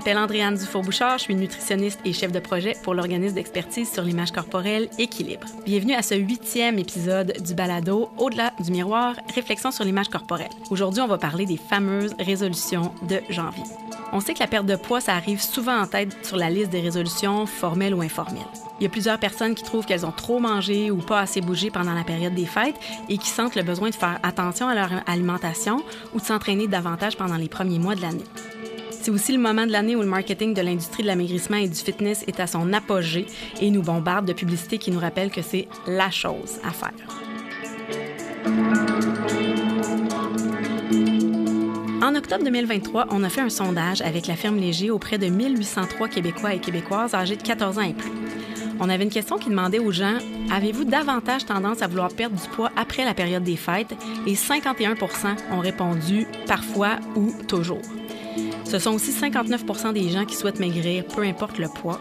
m'appelle Andréane Dufour-Bouchard, je suis nutritionniste et chef de projet pour l'organisme d'expertise sur l'image corporelle Équilibre. Bienvenue à ce 8e épisode du balado Au-delà du miroir, réflexion sur l'image corporelle. Aujourd'hui, on va parler des fameuses résolutions de janvier. On sait que la perte de poids, ça arrive souvent en tête sur la liste des résolutions formelles ou informelles. Il y a plusieurs personnes qui trouvent qu'elles ont trop mangé ou pas assez bougé pendant la période des fêtes et qui sentent le besoin de faire attention à leur alimentation ou de s'entraîner davantage pendant les premiers mois de l'année. C'est aussi le moment de l'année où le marketing de l'industrie de l'amaigrissement et du fitness est à son apogée et nous bombarde de publicités qui nous rappellent que c'est la chose à faire. En octobre 2023, on a fait un sondage avec la Ferme Léger auprès de 1803 Québécois et Québécoises âgés de 14 ans et plus. On avait une question qui demandait aux gens « Avez-vous davantage tendance à vouloir perdre du poids après la période des fêtes? » Et 51 % ont répondu « Parfois » ou « Toujours ». Ce sont aussi 59 % des gens qui souhaitent maigrir, peu importe le poids,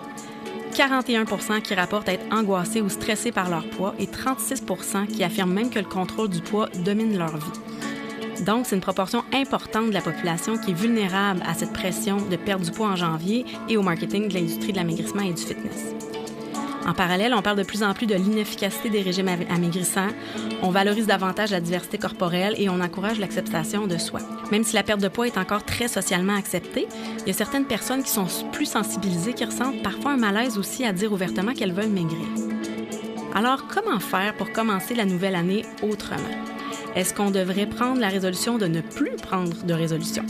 41 % qui rapportent être angoissés ou stressés par leur poids et 36 % qui affirment même que le contrôle du poids domine leur vie. Donc, c'est une proportion importante de la population qui est vulnérable à cette pression de perdre du poids en janvier et au marketing de l'industrie de l'amaigrissement et du fitness. En parallèle, on parle de plus en plus de l'inefficacité des régimes amaigrissants, on valorise davantage la diversité corporelle et on encourage l'acceptation de soi. Même si la perte de poids est encore très socialement acceptée, il y a certaines personnes qui sont plus sensibilisées, qui ressentent parfois un malaise aussi à dire ouvertement qu'elles veulent maigrir. Alors, comment faire pour commencer la nouvelle année autrement? Est-ce qu'on devrait prendre la résolution de ne plus prendre de résolution?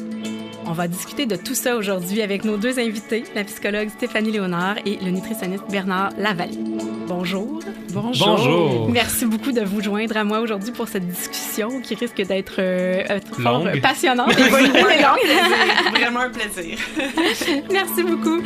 On va discuter de tout ça aujourd'hui avec nos deux invités, la psychologue Stéphanie Léonard et le nutritionniste Bernard Lavallée. Bonjour. Bonjour. Merci beaucoup de vous joindre à moi aujourd'hui pour cette discussion qui risque d'être fort longue, passionnante et longue. Vraiment un plaisir. Merci beaucoup.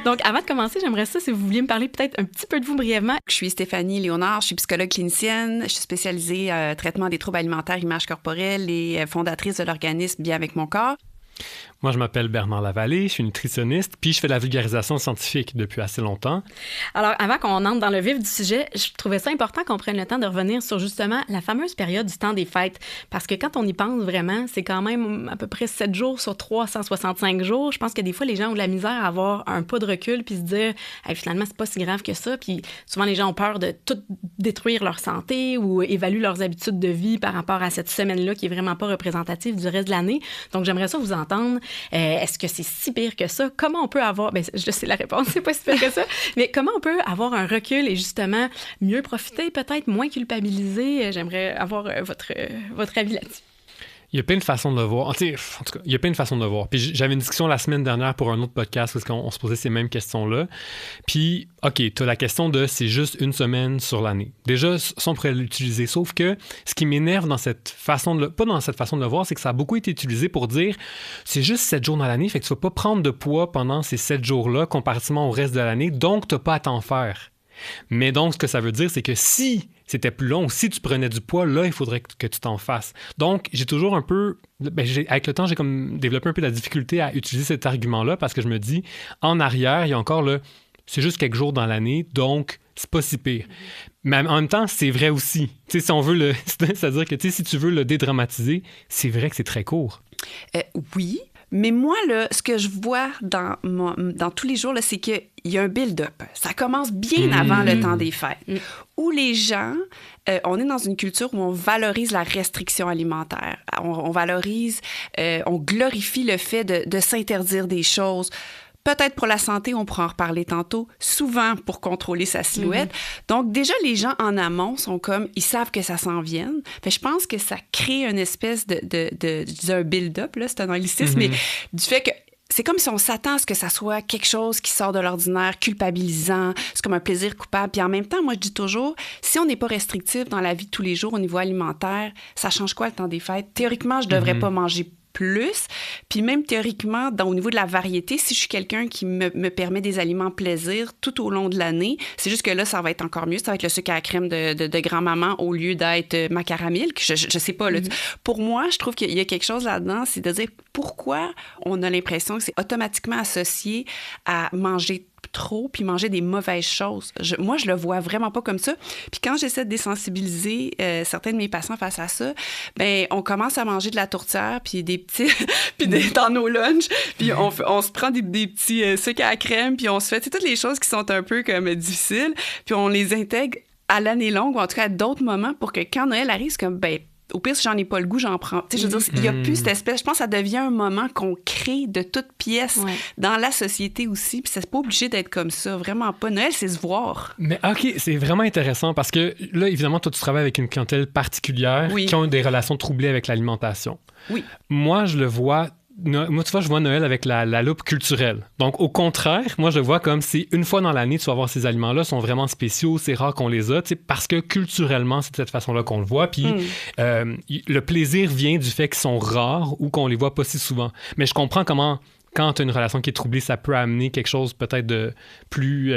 Donc, avant de commencer, j'aimerais ça, si vous vouliez me parler peut-être un petit peu de vous brièvement. Je suis Stéphanie Léonard, je suis psychologue clinicienne, je suis spécialisée traitement des troubles alimentaires, image corporelle et fondatrice de l'organisme Bien avec mon corps. Moi, je m'appelle Bernard Lavallée, je suis nutritionniste, puis je fais de la vulgarisation scientifique depuis assez longtemps. Alors, avant qu'on entre dans le vif du sujet, je trouvais ça important qu'on prenne le temps de revenir sur justement la fameuse période du temps des fêtes. Parce que quand on y pense vraiment, c'est quand même à peu près 7 jours sur 365 jours. Je pense que des fois, les gens ont de la misère à avoir un pas de recul puis se dire hey, finalement, c'est pas si grave que ça. Puis souvent, les gens ont peur de tout détruire leur santé ou évaluent leurs habitudes de vie par rapport à cette semaine-là qui est vraiment pas représentative du reste de l'année. Donc, j'aimerais ça vous entendre. Est-ce que c'est si pire que ça? Comment on peut avoir... Bien, je sais la réponse, c'est pas si pire que ça, mais comment on peut avoir un recul et justement mieux profiter, peut-être moins culpabiliser? J'aimerais avoir votre avis là-dessus. Il y a plein de façons de le voir. En tout cas, il y a plein de façons de le voir. Puis j'avais une discussion la semaine dernière pour un autre podcast où on se posait ces mêmes questions-là. Puis, OK, tu as la question de c'est juste une semaine sur l'année. Déjà, ça, on pourrait l'utiliser. Sauf que ce qui m'énerve dans cette façon de pas dans cette façon de le voir, c'est que ça a beaucoup été utilisé pour dire c'est juste 7 jours dans l'année, fait que tu vas pas prendre de poids pendant ces 7 jours-là comparativement au reste de l'année, donc tu n'as pas à t'en faire. Mais donc, ce que ça veut dire, c'est que si c'était plus long, si tu prenais du poids, là, il faudrait que tu t'en fasses. Donc, j'ai toujours un peu... avec le temps, j'ai comme développé un peu la difficulté à utiliser cet argument-là parce que je me dis, en arrière, il y a encore le... C'est juste quelques jours dans l'année, donc c'est pas si pire. Mais en même temps, c'est vrai aussi. Tu sais, si on veut le... C'est-à-dire que, tu sais, si tu veux le dédramatiser, c'est vrai que c'est très court. Oui. Mais moi, là, ce que je vois dans tous les jours, là, c'est qu'il y a un build-up. Ça commence bien avant le temps des fêtes, où les gens, on est dans une culture où on valorise la restriction alimentaire. On valorise, on glorifie le fait de s'interdire des choses. Peut-être pour la santé, on pourra en reparler tantôt, souvent pour contrôler sa silhouette. Donc, déjà, les gens en amont sont comme, ils savent que ça s'en vient. Fait, je pense que ça crée une espèce de build-up, là, c'est un anglicisme, mais du fait que c'est comme si on s'attend à ce que ça soit quelque chose qui sort de l'ordinaire, culpabilisant, c'est comme un plaisir coupable. Puis en même temps, moi, je dis toujours, si on n'est pas restrictif dans la vie de tous les jours au niveau alimentaire, ça change quoi le temps des fêtes? Théoriquement, je ne devrais pas manger plus. Puis même théoriquement, au niveau de la variété, si je suis quelqu'un qui me permet des aliments plaisir tout au long de l'année, c'est juste que là, ça va être encore mieux. Ça va être le sucre à la crème de grand-maman au lieu d'être ma caramel. Je sais pas. Là, pour moi, je trouve qu'il y a quelque chose là-dedans, c'est de dire pourquoi on a l'impression que c'est automatiquement associé à manger trop puis manger des mauvaises choses. Moi, je le vois vraiment pas comme ça. Puis quand j'essaie de désensibiliser certains de mes patients face à ça, ben on commence à manger de la tourtière puis des petits... puis dans nos lunchs, puis on se prend des petits sucres à la crème, puis on se fait toutes les choses qui sont un peu comme difficiles, puis on les intègre à l'année longue, ou en tout cas à d'autres moments, pour que quand Noël arrive, c'est comme, ben au pire, si j'en ai pas le goût, j'en prends. Tu sais, je veux dire, il n'y a plus cette espèce... Je pense que ça devient un moment qu'on crée de toutes pièces dans la société aussi, puis c'est pas obligé d'être comme ça. Vraiment pas. Noël, c'est se voir. Mais OK, c'est vraiment intéressant parce que là, évidemment, toi, tu travailles avec une clientèle particulière qui ont des relations troublées avec l'alimentation. Oui. Moi, je le vois... Moi, tu vois, je vois Noël avec la loupe culturelle. Donc, au contraire, moi, je le vois comme si une fois dans l'année, tu vas voir ces aliments-là, sont vraiment spéciaux, c'est rare qu'on les a, parce que culturellement, c'est de cette façon-là qu'on le voit. Puis, le plaisir vient du fait qu'ils sont rares ou qu'on les voit pas si souvent. Mais je comprends comment... Quand tu as une relation qui est troublée, ça peut amener quelque chose peut-être de plus...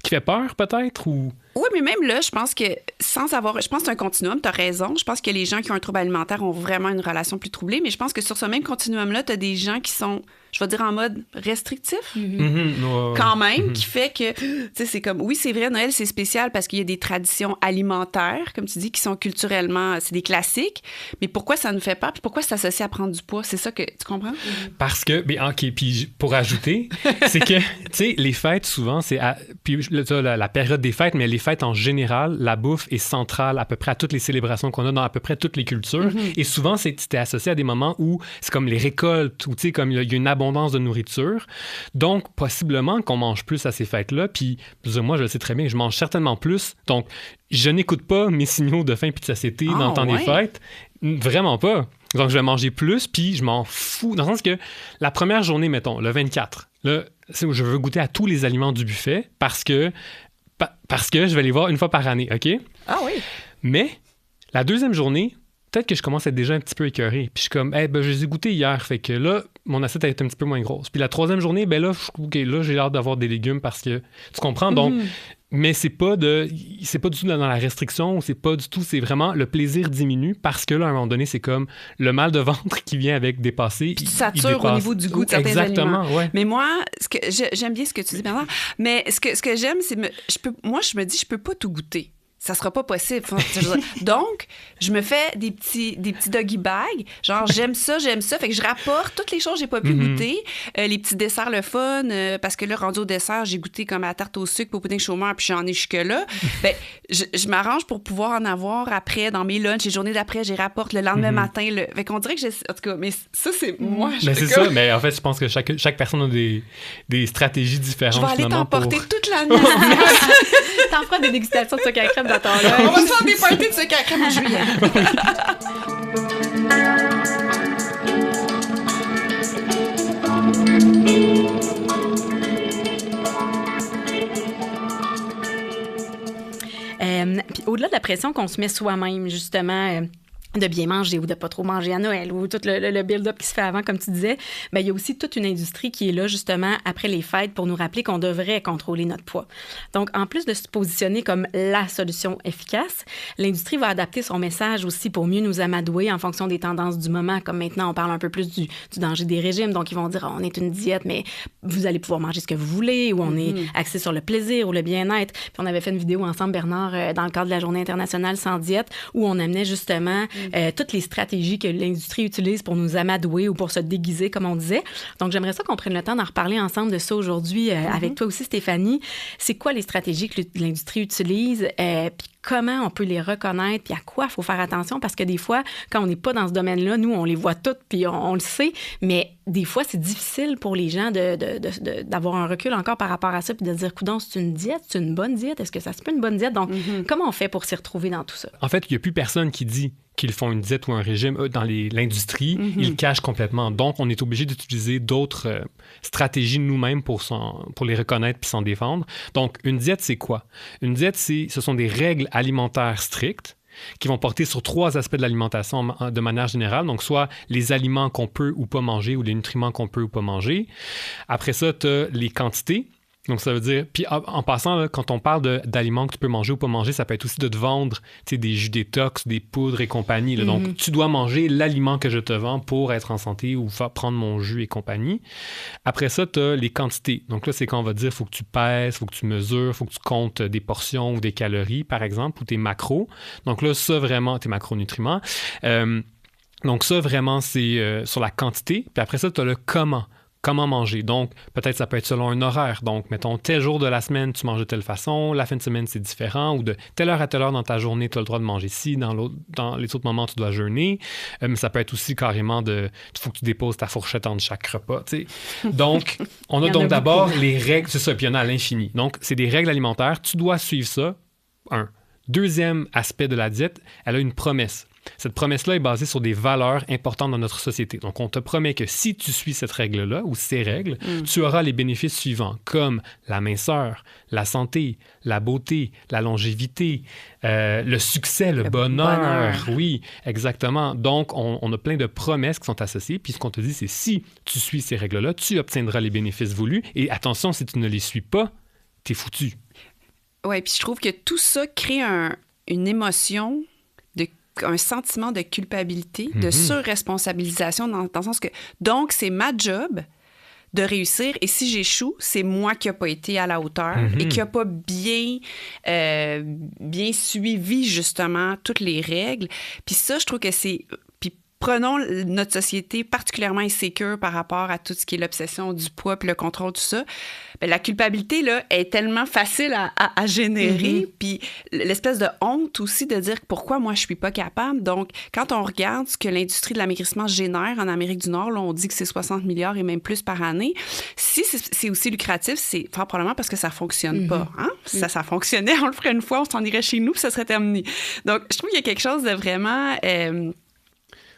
qui fait peur, peut-être, ou... Oui, mais même là, je pense que sans avoir... Je pense que c'est un continuum, tu as raison. Je pense que les gens qui ont un trouble alimentaire ont vraiment une relation plus troublée, mais je pense que sur ce même continuum-là, tu as des gens qui sont, je vais dire, en mode restrictif, quand même, qui fait que, tu sais, c'est comme... Oui, c'est vrai, Noël, c'est spécial parce qu'il y a des traditions alimentaires, comme tu dis, qui sont culturellement... C'est des classiques, mais pourquoi ça nous fait peur? Puis pourquoi c'est associé à prendre du poids? C'est ça que... Tu comprends? Parce que... Ben, OK, puis pour ajouter, c'est que, tu sais, les fêtes, souvent, c'est... Puis la période des fêtes, mais les fêtes en général, la bouffe est centrale à peu près à toutes les célébrations qu'on a dans à peu près toutes les cultures. Et souvent, c'était associé à des moments où c'est comme les récoltes, ou tu sais, comme il y a une abondance de nourriture. Donc, possiblement qu'on mange plus à ces fêtes-là. Puis, moi, je le sais très bien, je mange certainement plus. Donc, je n'écoute pas mes signaux de faim puis de satiété dans le temps des fêtes. Vraiment pas. Donc, je vais manger plus, puis je m'en fous. Dans le sens que la première journée, mettons, le 24, là, c'est où je veux goûter à tous les aliments du buffet parce que je vais les voir une fois par année, OK? Ah oui. Mais la deuxième journée, peut-être que je commence à être déjà un petit peu écœuré. Puis je suis comme, ben, je les ai goûtés hier, fait que là, mon assiette a été un petit peu moins grosse. Puis la troisième journée, ben là, là, j'ai hâte d'avoir des légumes parce que, tu comprends? Donc, mais c'est pas du tout dans la restriction, c'est pas du tout, c'est vraiment le plaisir diminue parce que là, à un moment donné, c'est comme le mal de ventre qui vient avec dépasser. Puis tu satures au niveau du goût de certains aliments. Ouais. Mais moi, j'aime bien ce que tu dis, Bernard, mais ce que j'aime, c'est je me dis, je peux pas tout goûter. Ça sera pas possible. Donc, je me fais des petits doggy bags. Genre, j'aime ça. Fait que je rapporte toutes les choses que j'ai pas pu goûter. Les petits desserts, le fun. Parce que là, rendu au dessert, j'ai goûté comme à la tarte au sucre, au pudding chômeur, puis j'en ai jusque-là. Ben, je m'arrange pour pouvoir en avoir après, dans mes lunchs. Les journées d'après, j'y rapporte le lendemain matin. Fait qu'on dirait que en tout cas, mais ça, c'est moi. Mais c'est ça. Mais en fait, je pense que chaque personne a des stratégies différentes. Je vais aller t'emporter toute l'année. T'en feras des dégustations de sucre à crème dans ton lunch. On va se faire des parties de sucre à crème en juillet. Puis au-delà de la pression qu'on se met soi-même, justement... de bien manger ou de pas trop manger à Noël ou tout le build-up qui se fait avant, comme tu disais, bien, il y a aussi toute une industrie qui est là, justement, après les fêtes pour nous rappeler qu'on devrait contrôler notre poids. Donc, en plus de se positionner comme la solution efficace, l'industrie va adapter son message aussi pour mieux nous amadouer en fonction des tendances du moment. Comme maintenant, on parle un peu plus du danger des régimes. Donc, ils vont dire, on est une diète, mais vous allez pouvoir manger ce que vous voulez, ou on est axé sur le plaisir ou le bien-être. Puis, on avait fait une vidéo ensemble, Bernard, dans le cadre de la Journée internationale sans diète, où on amenait justement toutes les stratégies que l'industrie utilise pour nous amadouer ou pour se déguiser, comme on disait. Donc, j'aimerais ça qu'on prenne le temps d'en reparler ensemble de ça aujourd'hui avec toi aussi, Stéphanie. C'est quoi les stratégies que l'industrie utilise? Puis comment on peut les reconnaître? Puis à quoi il faut faire attention? Parce que des fois, quand on n'est pas dans ce domaine-là, nous, on les voit toutes, puis on le sait, mais des fois, c'est difficile pour les gens d'avoir un recul encore par rapport à ça, puis de dire, coudonc, c'est une diète? C'est une bonne diète? Est-ce que ça se peut une bonne diète? Donc, comment on fait pour s'y retrouver dans tout ça? En fait, il n'y a plus personne qui dit qu'ils font une diète ou un régime. Dans l'industrie, ils le cachent complètement. Donc, on est obligé d'utiliser d'autres stratégies nous-mêmes pour les reconnaître puis s'en défendre. Donc, une diète, c'est quoi? Une diète, ce sont des règles alimentaires strictes qui vont porter sur 3 aspects de l'alimentation de manière générale. Donc, soit les aliments qu'on peut ou pas manger ou les nutriments qu'on peut ou pas manger. Après ça, tu as les quantités. Donc, ça veut dire... Puis, en passant, là, quand on parle d'aliments que tu peux manger ou pas manger, ça peut être aussi de te vendre des jus détox, des poudres et compagnie. Là. Donc, tu dois manger l'aliment que je te vends pour être en santé ou prendre mon jus et compagnie. Après ça, tu as les quantités. Donc là, c'est quand on va dire il faut que tu pèses, il faut que tu mesures, il faut que tu comptes des portions ou des calories, par exemple, ou tes macros. Donc là, ça, vraiment, tes macronutriments. Donc ça, vraiment, c'est sur la quantité. Puis après ça, tu as le comment. Comment manger. Donc, peut-être ça peut être selon un horaire. Donc, mettons, tel jour de la semaine, tu manges de telle façon, la fin de semaine, c'est différent, ou de telle heure à telle heure dans ta journée, tu as le droit de manger ci, dans les autres moments, tu dois jeûner. Mais ça peut être aussi carrément il faut que tu déposes ta fourchette entre chaque repas, tu sais. Donc, on a donc d'abord les règles, c'est ça, puis il y en a à l'infini. Donc, c'est des règles alimentaires, tu dois suivre ça, un. Deuxième aspect de la diète, elle a une promesse. Cette promesse-là est basée sur des valeurs importantes dans notre société. Donc, on te promet que si tu suis cette règle-là ou ces règles, tu auras les bénéfices suivants, comme la minceur, la santé, la beauté, la longévité, le succès, le bonheur. Oui, exactement. Donc, on a plein de promesses qui sont associées. Puis, ce qu'on te dit, c'est si tu suis ces règles-là, tu obtiendras les bénéfices voulus. Et attention, si tu ne les suis pas, t'es foutu. Oui, puis je trouve que tout ça crée une émotion, un sentiment de culpabilité, de surresponsabilisation, dans le sens que, donc, c'est ma job de réussir, et si j'échoue, c'est moi qui n'ai pas été à la hauteur et qui n'a pas bien suivi, justement, toutes les règles. Puis ça, je trouve que c'est... Prenons notre société particulièrement insécure par rapport à tout ce qui est l'obsession du poids puis le contrôle, tout ça. Bien, la culpabilité, là, est tellement facile à générer. Puis l'espèce de honte aussi de dire pourquoi moi, je suis pas capable. Donc, quand on regarde ce que l'industrie de l'amaigrissement génère en Amérique du Nord, là, on dit que c'est 60 milliards et même plus par année. Si c'est aussi lucratif, c'est fort probablement parce que ça fonctionne pas. Hein? Si ça fonctionnait, on le ferait une fois, on s'en irait chez nous puis ça serait terminé. Donc, je trouve qu'il y a quelque chose de vraiment...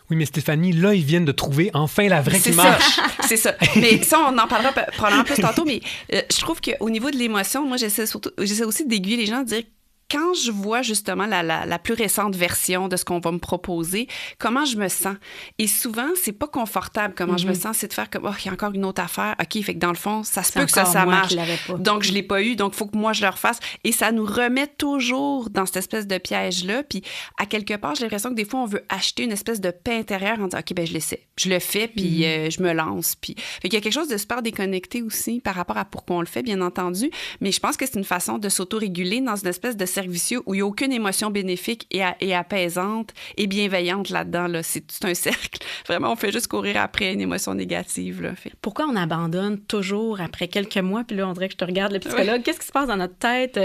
Oui, mais Stéphanie, là, ils viennent de trouver enfin la vraie qui marche. C'est ça. Mais ça, on en parlera probablement plus tantôt, mais je trouve qu'au niveau de l'émotion, moi, j'essaie aussi d'aiguiller les gens, de dire quand je vois justement la plus récente version de ce qu'on va me proposer, comment je me sens. Et souvent, c'est pas confortable comment je me sens, c'est de faire comme, il y a encore une autre affaire. OK, fait que dans le fond, ça se peut que ça marche. Donc, je l'ai pas eu, donc il faut que moi, je le refasse. Et ça nous remet toujours dans cette espèce de piège-là. Puis, à quelque part, j'ai l'impression que des fois, on veut acheter une espèce de paix intérieure en disant, OK, ben je l'essaie. Je le fais, puis je me lance. Puis, fait qu'il y a quelque chose de super déconnecté aussi par rapport à pourquoi on le fait, bien entendu. Mais je pense que c'est une façon de s'autoréguler dans une espèce de vicieux où il n'y a aucune émotion bénéfique et apaisante et bienveillante là-dedans. Là. C'est tout un cercle. Vraiment, on fait juste courir après une émotion négative. Là. Pourquoi on abandonne toujours après quelques mois? Puis là, on dirait que je te regarde, le psychologue. Qu'est-ce qui se passe dans notre tête?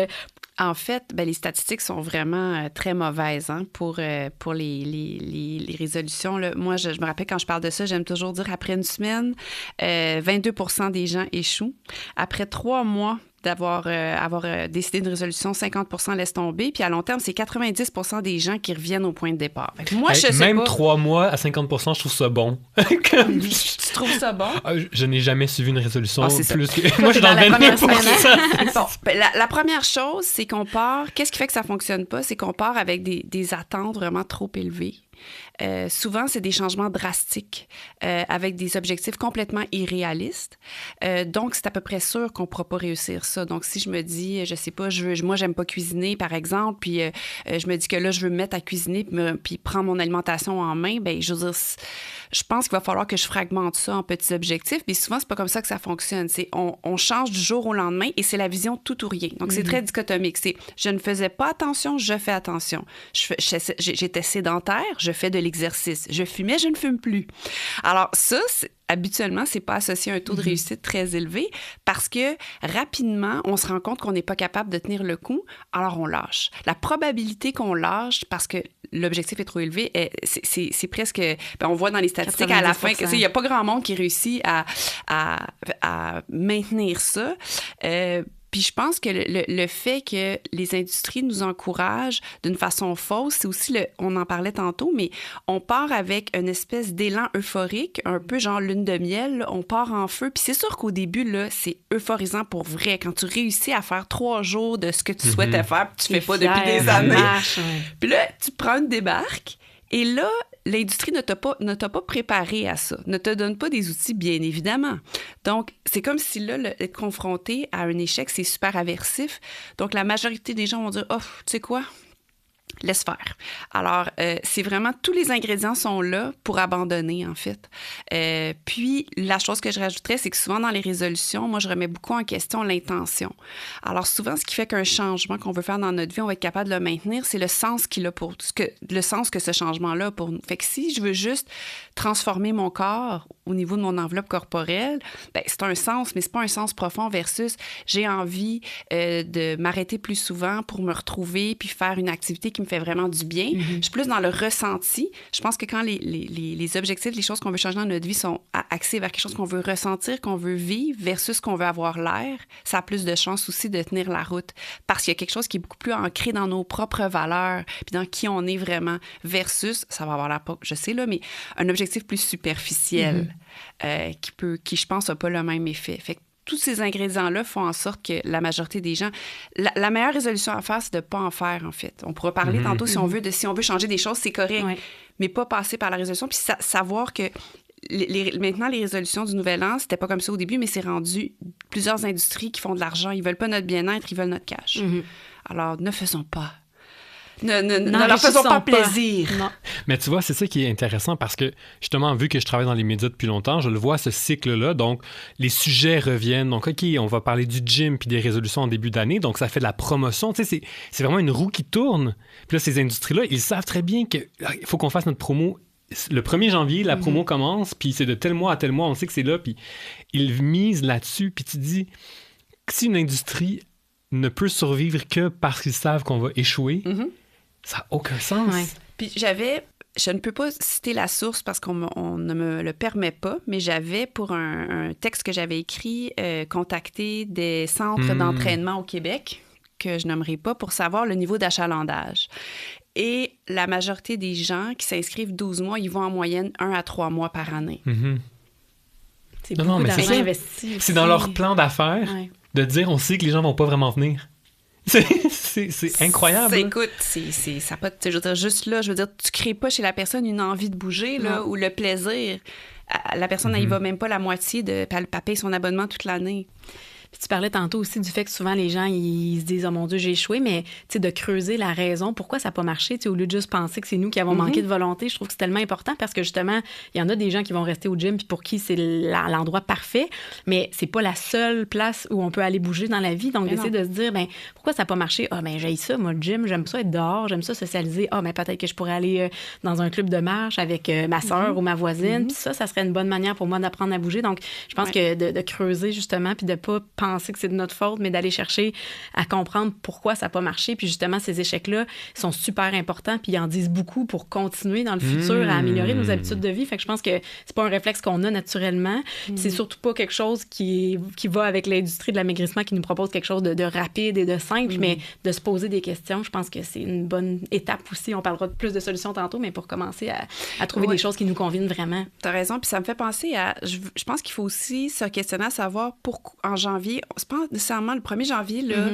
En fait, les statistiques sont vraiment très mauvaises pour les résolutions. Là. Moi, je me rappelle quand je parle de ça, j'aime toujours dire après une semaine, 22% des gens échouent. Après 3 mois, d'avoir décidé une résolution, 50% laissent tomber. Puis à long terme, c'est 90% des gens qui reviennent au point de départ. Moi, je sais même pas... 3 mois à 50%, je trouve ça bon. Tu trouves ça bon? Je n'ai jamais suivi une résolution plus que... Moi, je suis dans la première semaine. Bon, la première chose, c'est qu'on part... Qu'est-ce qui fait que ça ne fonctionne pas? C'est qu'on part avec des attentes vraiment trop élevées. Souvent, c'est des changements drastiques avec des objectifs complètement irréalistes. Donc, c'est à peu près sûr qu'on ne pourra pas réussir ça. Donc, si je me dis, je sais pas, moi, j'aime pas cuisiner, par exemple, puis je me dis que là, je veux me mettre à cuisiner puis prendre mon alimentation en main, bien, je veux dire, je pense qu'il va falloir que je fragmente ça en petits objectifs. Puis souvent, c'est pas comme ça que ça fonctionne. C'est on change du jour au lendemain et c'est la vision tout ou rien. Donc, c'est très dichotomique. C'est je ne faisais pas attention, je fais attention. J'étais sédentaire, je fais de l'exercice. Je fumais, je ne fume plus. Alors ça, habituellement, c'est pas associé à un taux de réussite très élevé parce que rapidement, on se rend compte qu'on n'est pas capable de tenir le coup, alors on lâche. La probabilité qu'on lâche parce que l'objectif est trop élevé, c'est presque... on voit dans les statistiques 90%. À la fin qu'il n'y a pas grand monde qui réussit à maintenir ça. Puis je pense que le fait que les industries nous encouragent d'une façon fausse, c'est aussi, on en parlait tantôt, mais on part avec une espèce d'élan euphorique, un peu genre lune de miel, là, on part en feu. Puis c'est sûr qu'au début, là, c'est euphorisant pour vrai. Quand tu réussis à faire 3 jours de ce que tu souhaitais faire, puis tu fais pas depuis des années. Puis là, tu prends une débarque. Et là, l'industrie ne t'a pas préparé à ça, ne te donne pas des outils, bien évidemment. Donc, c'est comme si là, être confronté à un échec, c'est super aversif. Donc, la majorité des gens vont dire « Oh, tu sais quoi? Laisse faire. » Alors, c'est vraiment, tous les ingrédients sont là pour abandonner, en fait. Puis, la chose que je rajouterais, c'est que souvent dans les résolutions, moi, je remets beaucoup en question l'intention. Alors, souvent, ce qui fait qu'un changement qu'on veut faire dans notre vie, on va être capable de le maintenir, c'est le sens qu'il a pour le sens que ce changement-là a pour nous. Fait que si je veux juste transformer mon corps au niveau de mon enveloppe corporelle, ben, c'est un sens, mais c'est pas un sens profond versus j'ai envie de m'arrêter plus souvent pour me retrouver puis faire une activité qui me fait vraiment du bien. Je suis plus dans le ressenti. Je pense que quand les objectifs, les choses qu'on veut changer dans notre vie sont axés vers quelque chose qu'on veut ressentir, qu'on veut vivre versus qu'on veut avoir l'air, ça a plus de chances aussi de tenir la route parce qu'il y a quelque chose qui est beaucoup plus ancré dans nos propres valeurs puis dans qui on est vraiment versus, ça va avoir l'air pas, je sais là, mais un objectif plus superficiel qui je pense, n'a pas le même effet. Fait que tous ces ingrédients-là font en sorte que la majorité des gens... La meilleure résolution à faire, c'est de ne pas en faire, en fait. On pourra parler tantôt si on veut changer des choses, c'est correct, mais pas passer par la résolution. Puis savoir que maintenant, les résolutions du Nouvel An, c'était pas comme ça au début, mais c'est rendu plusieurs industries qui font de l'argent. Ils veulent pas notre bien-être, ils veulent notre cash. Alors, ne faisons pas. Ne leur faisons pas plaisir. Non. Mais tu vois, c'est ça qui est intéressant parce que, justement, vu que je travaille dans les médias depuis longtemps, je le vois, ce cycle-là. Donc, les sujets reviennent. Donc, OK, on va parler du gym puis des résolutions en début d'année. Donc, ça fait de la promotion. Tu sais, c'est vraiment une roue qui tourne. Puis là, ces industries-là, ils savent très bien qu'il faut qu'on fasse notre promo. Le 1er janvier, la promo commence, puis c'est de tel mois à tel mois, on sait que c'est là, puis ils misent là-dessus. Puis tu dis, si une industrie ne peut survivre que parce qu'ils savent qu'on va échouer, ça n'a aucun sens. Ouais. Puis je ne peux pas citer la source parce qu'on ne me le permet pas, mais j'avais, pour un texte que j'avais écrit, contacté des centres d'entraînement au Québec, que je nommerai pas, pour savoir le niveau d'achalandage. Et la majorité des gens qui s'inscrivent 12 mois, ils vont en moyenne 1 à 3 mois par année. C'est beaucoup d'argent investi. C'est dans leur plan d'affaires de dire, on sait que les gens vont pas vraiment venir. C'est incroyable. Écoute, ça peut, je veux dire, juste là, je veux dire, tu crées pas chez la personne une envie de bouger là, ou le plaisir. La personne, elle y va même pas la moitié de payer son abonnement toute l'année. Puis tu parlais tantôt aussi du fait que souvent les gens ils se disent « Oh mon Dieu, j'ai échoué », mais de creuser la raison, pourquoi ça n'a pas marché, au lieu de juste penser que c'est nous qui avons manqué de volonté, je trouve que c'est tellement important parce que justement, il y en a des gens qui vont rester au gym puis pour qui c'est l'endroit parfait, mais c'est pas la seule place où on peut aller bouger dans la vie. Donc, d'essayer de se dire, ben pourquoi ça n'a pas marché? Ah, ben j'aime ça, moi, le gym, j'aime ça être dehors, j'aime ça socialiser. Ah, ben peut-être que je pourrais aller dans un club de marche avec ma sœur ou ma voisine. Puis ça serait une bonne manière pour moi d'apprendre à bouger. Donc, je pense que de creuser justement puis de pas penser que c'est de notre faute, mais d'aller chercher à comprendre pourquoi ça n'a pas marché. Puis justement, ces échecs-là sont super importants, puis ils en disent beaucoup pour continuer dans le futur à améliorer nos habitudes de vie. Fait que je pense que c'est pas un réflexe qu'on a naturellement. Puis c'est surtout pas quelque chose qui va avec l'industrie de l'amaigrissement qui nous propose quelque chose de rapide et de simple, mais de se poser des questions. Je pense que c'est une bonne étape aussi. On parlera plus de solutions tantôt, mais pour commencer à trouver des choses qui nous conviennent vraiment. T'as raison, puis ça me fait penser à... Je pense qu'il faut aussi se questionner à savoir pourquoi en janvier... C'est pas nécessairement le 1er janvier, là,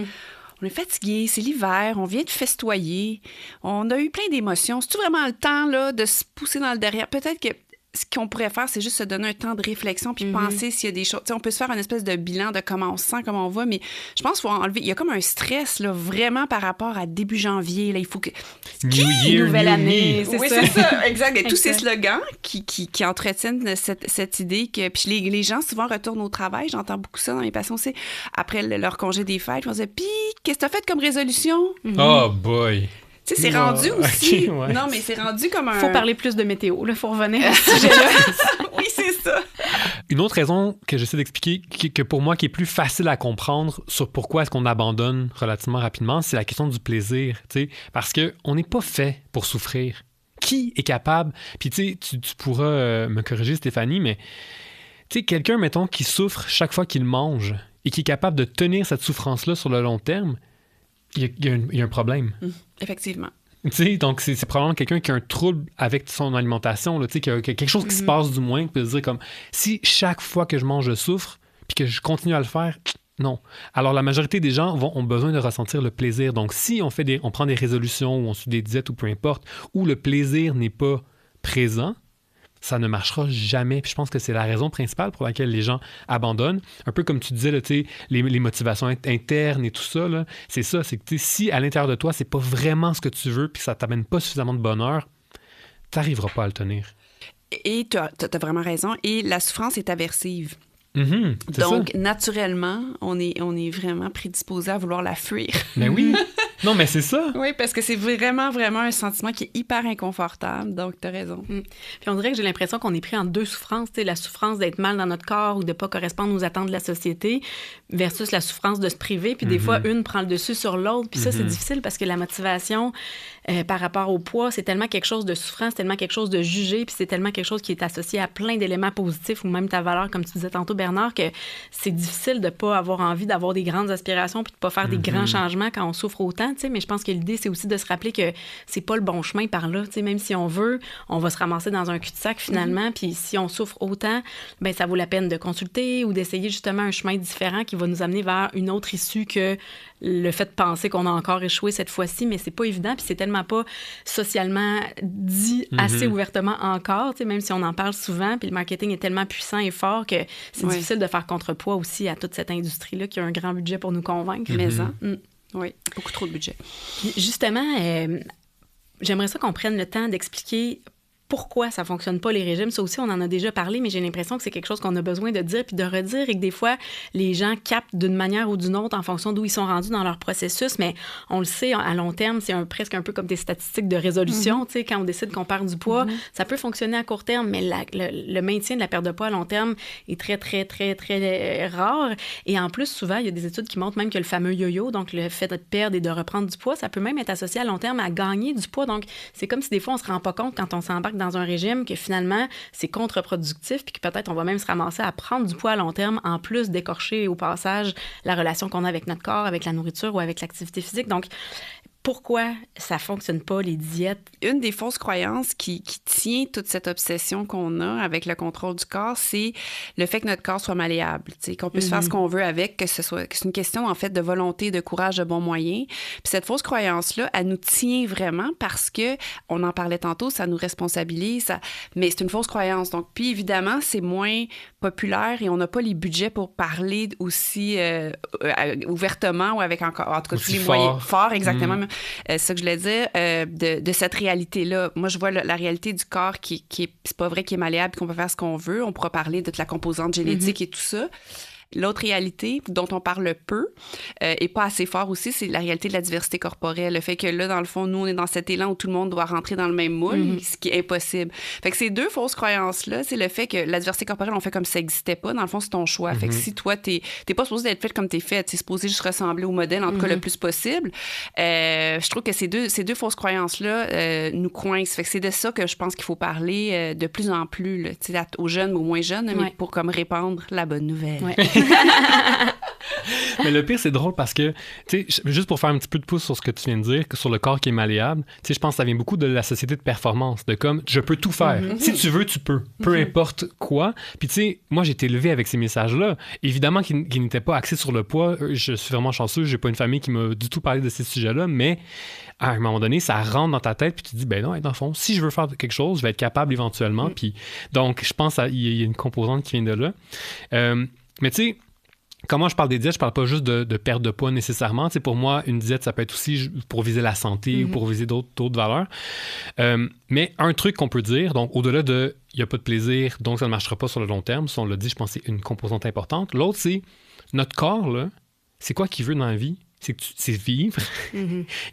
on est fatigué, c'est l'hiver, on vient de festoyer, on a eu plein d'émotions. C'est-tu vraiment le temps là, de se pousser dans le derrière? Peut-être que ce qu'on pourrait faire, c'est juste se donner un temps de réflexion puis penser s'il y a des choses. T'sais, on peut se faire une espèce de bilan de comment on se sent, comment on va, mais je pense qu'il faut enlever... Il y a comme un stress, là, vraiment par rapport à début janvier. Là, il faut que... New Year, nouvelle année, c'est ça. Exact. Et tous ces slogans qui entretiennent cette idée que... Puis les gens, souvent, retournent au travail. J'entends beaucoup ça dans mes patients aussi. Après leur congé des fêtes, je me disais, puis, qu'est-ce que t'as fait comme résolution? Oh boy! Tu sais, c'est rendu aussi... Okay, non, mais c'est rendu comme un... Faut parler plus de météo, là. Faut revenir à ce sujet-là. Oui, c'est ça. Une autre raison que j'essaie d'expliquer, que pour moi, qui est plus facile à comprendre sur pourquoi est-ce qu'on abandonne relativement rapidement, c'est la question du plaisir, tu sais. Parce qu'on n'est pas fait pour souffrir. Qui est capable... Puis tu sais, tu pourras me corriger, Stéphanie, mais tu sais, quelqu'un, mettons, qui souffre chaque fois qu'il mange et qui est capable de tenir cette souffrance-là sur le long terme, il y a un problème. Effectivement. Tu sais, donc c'est probablement quelqu'un qui a un trouble avec son alimentation, là, tu sais, qui a quelque chose qui se passe du moins, qui peut se dire comme, si chaque fois que je mange, je souffre, puis que je continue à le faire, non. Alors, la majorité des gens ont besoin de ressentir le plaisir. Donc, si on prend des résolutions ou on suit des diètes ou peu importe, où le plaisir n'est pas présent, ça ne marchera jamais. Puis je pense que c'est la raison principale pour laquelle les gens abandonnent. Un peu comme tu disais, là, les motivations internes et tout ça, là, c'est ça. C'est que si à l'intérieur de toi, c'est pas vraiment ce que tu veux puis que ça t'amène pas suffisamment de bonheur, t'arriveras pas à le tenir. Et tu as vraiment raison. Et la souffrance est aversive. Donc, naturellement, on est vraiment prédisposé à vouloir la fuir. Mais oui! Non, mais c'est ça! Oui, parce que c'est vraiment, vraiment un sentiment qui est hyper inconfortable. Donc, tu as raison. Puis on dirait que j'ai l'impression qu'on est pris en deux souffrances. La souffrance d'être mal dans notre corps ou de ne pas correspondre aux attentes de la société versus la souffrance de se priver. Puis des fois, une prend le dessus sur l'autre. Puis ça, c'est difficile parce que la motivation par rapport au poids, c'est tellement quelque chose de souffrant, c'est tellement quelque chose de jugé, puis c'est tellement quelque chose qui est associé à plein d'éléments positifs ou même ta valeur, comme tu disais tantôt, Bernard, que c'est difficile de ne pas avoir envie d'avoir des grandes aspirations puis de ne pas faire des grands changements quand on souffre autant. Mais je pense que l'idée, c'est aussi de se rappeler que c'est pas le bon chemin par là. Même si on veut, on va se ramasser dans un cul-de-sac finalement. Puis si on souffre autant, ben ça vaut la peine de consulter ou d'essayer justement un chemin différent qui va nous amener vers une autre issue que le fait de penser qu'on a encore échoué cette fois-ci. Mais c'est pas évident. Puis c'est tellement pas socialement dit assez ouvertement encore, même si on en parle souvent. Puis le marketing est tellement puissant et fort que c'est difficile de faire contrepoids aussi à toute cette industrie-là qui a un grand budget pour nous convaincre. Oui, beaucoup trop de budget. Puis justement, j'aimerais ça qu'on prenne le temps d'expliquer pourquoi ça fonctionne pas, les régimes. Ça aussi, on en a déjà parlé, mais j'ai l'impression que c'est quelque chose qu'on a besoin de dire puis de redire et que des fois, les gens captent d'une manière ou d'une autre en fonction d'où ils sont rendus dans leur processus. Mais on le sait, à long terme, c'est presque un peu comme des statistiques de résolution. Quand on décide qu'on perd du poids, ça peut fonctionner à court terme, mais le maintien de la perte de poids à long terme est très, très, très, très rare. Et en plus, souvent, il y a des études qui montrent même que le fameux yo-yo, donc le fait de perdre et de reprendre du poids, ça peut même être associé à long terme à gagner du poids. Donc, c'est comme si des fois, on se rend pas compte quand on s'embarque dans un régime que finalement, c'est contre-productif puis que peut-être on va même se ramasser à prendre du poids à long terme en plus d'écorcher au passage la relation qu'on a avec notre corps, avec la nourriture ou avec l'activité physique. Donc, pourquoi ça fonctionne pas, les diètes? Une des fausses croyances qui tient toute cette obsession qu'on a avec le contrôle du corps, c'est le fait que notre corps soit malléable, qu'on puisse faire ce qu'on veut avec, que c'est une question, en fait, de volonté, de courage, de bons moyens. Puis cette fausse croyance-là, elle nous tient vraiment parce que, on en parlait tantôt, ça nous responsabilise, mais c'est une fausse croyance. Donc, puis évidemment, c'est moins populaire et on n'a pas les budgets pour parler aussi ouvertement ou avec encore, en tout cas, tous les moyens forts, exactement. C'est ça que je voulais dire, de cette réalité-là. Moi, je vois la réalité du corps qui est, c'est pas vrai, qui est malléable, qu'on peut faire ce qu'on veut. On pourra parler de toute la composante génétique et tout ça. L'autre réalité dont on parle peu et pas assez fort aussi, c'est la réalité de la diversité corporelle. Le fait que là, dans le fond, nous, on est dans cet élan où tout le monde doit rentrer dans le même moule, ce qui est impossible. Fait que ces deux fausses croyances-là, c'est le fait que la diversité corporelle, on fait comme si ça n'existait pas. Dans le fond, c'est ton choix. Fait que si toi, t'es pas supposé d'être faite comme t'es faite, t'es supposé juste ressembler au modèle, en tout cas le plus possible. Je trouve que ces deux fausses croyances-là nous coincent. Fait que c'est de ça que je pense qu'il faut parler de plus en plus, là, aux jeunes ou aux moins jeunes, mais pour comme répandre la bonne nouvelle. Ouais. Mais le pire, c'est drôle parce que, tu sais, juste pour faire un petit peu de pouce sur ce que tu viens de dire, sur le corps qui est malléable, tu sais, je pense que ça vient beaucoup de la société de performance, de comme, je peux tout faire. Si tu veux, tu peux. Peu importe quoi. Puis, tu sais, moi, j'ai été élevé avec ces messages-là. Évidemment qu'ils n'étaient pas axés sur le poids. Je suis vraiment chanceux. J'ai pas une famille qui m'a du tout parlé de ces sujets-là, mais à un moment donné, ça rentre dans ta tête, puis tu te dis, ben non, dans le fond, si je veux faire quelque chose, je vais être capable éventuellement. Puis, donc, je pense qu'il y a une composante qui vient de là. Mais tu sais, quand moi je parle des diètes, je parle pas juste de perte de poids nécessairement. Tu sais, pour moi, une diète, ça peut être aussi pour viser la santé ou pour viser d'autres valeurs. Mais un truc qu'on peut dire, donc au-delà de il n'y a pas de plaisir, donc ça ne marchera pas sur le long terme, si on l'a dit, je pense que c'est une composante importante. L'autre, c'est notre corps, là, c'est quoi qu'il veut dans la vie? C'est vivre.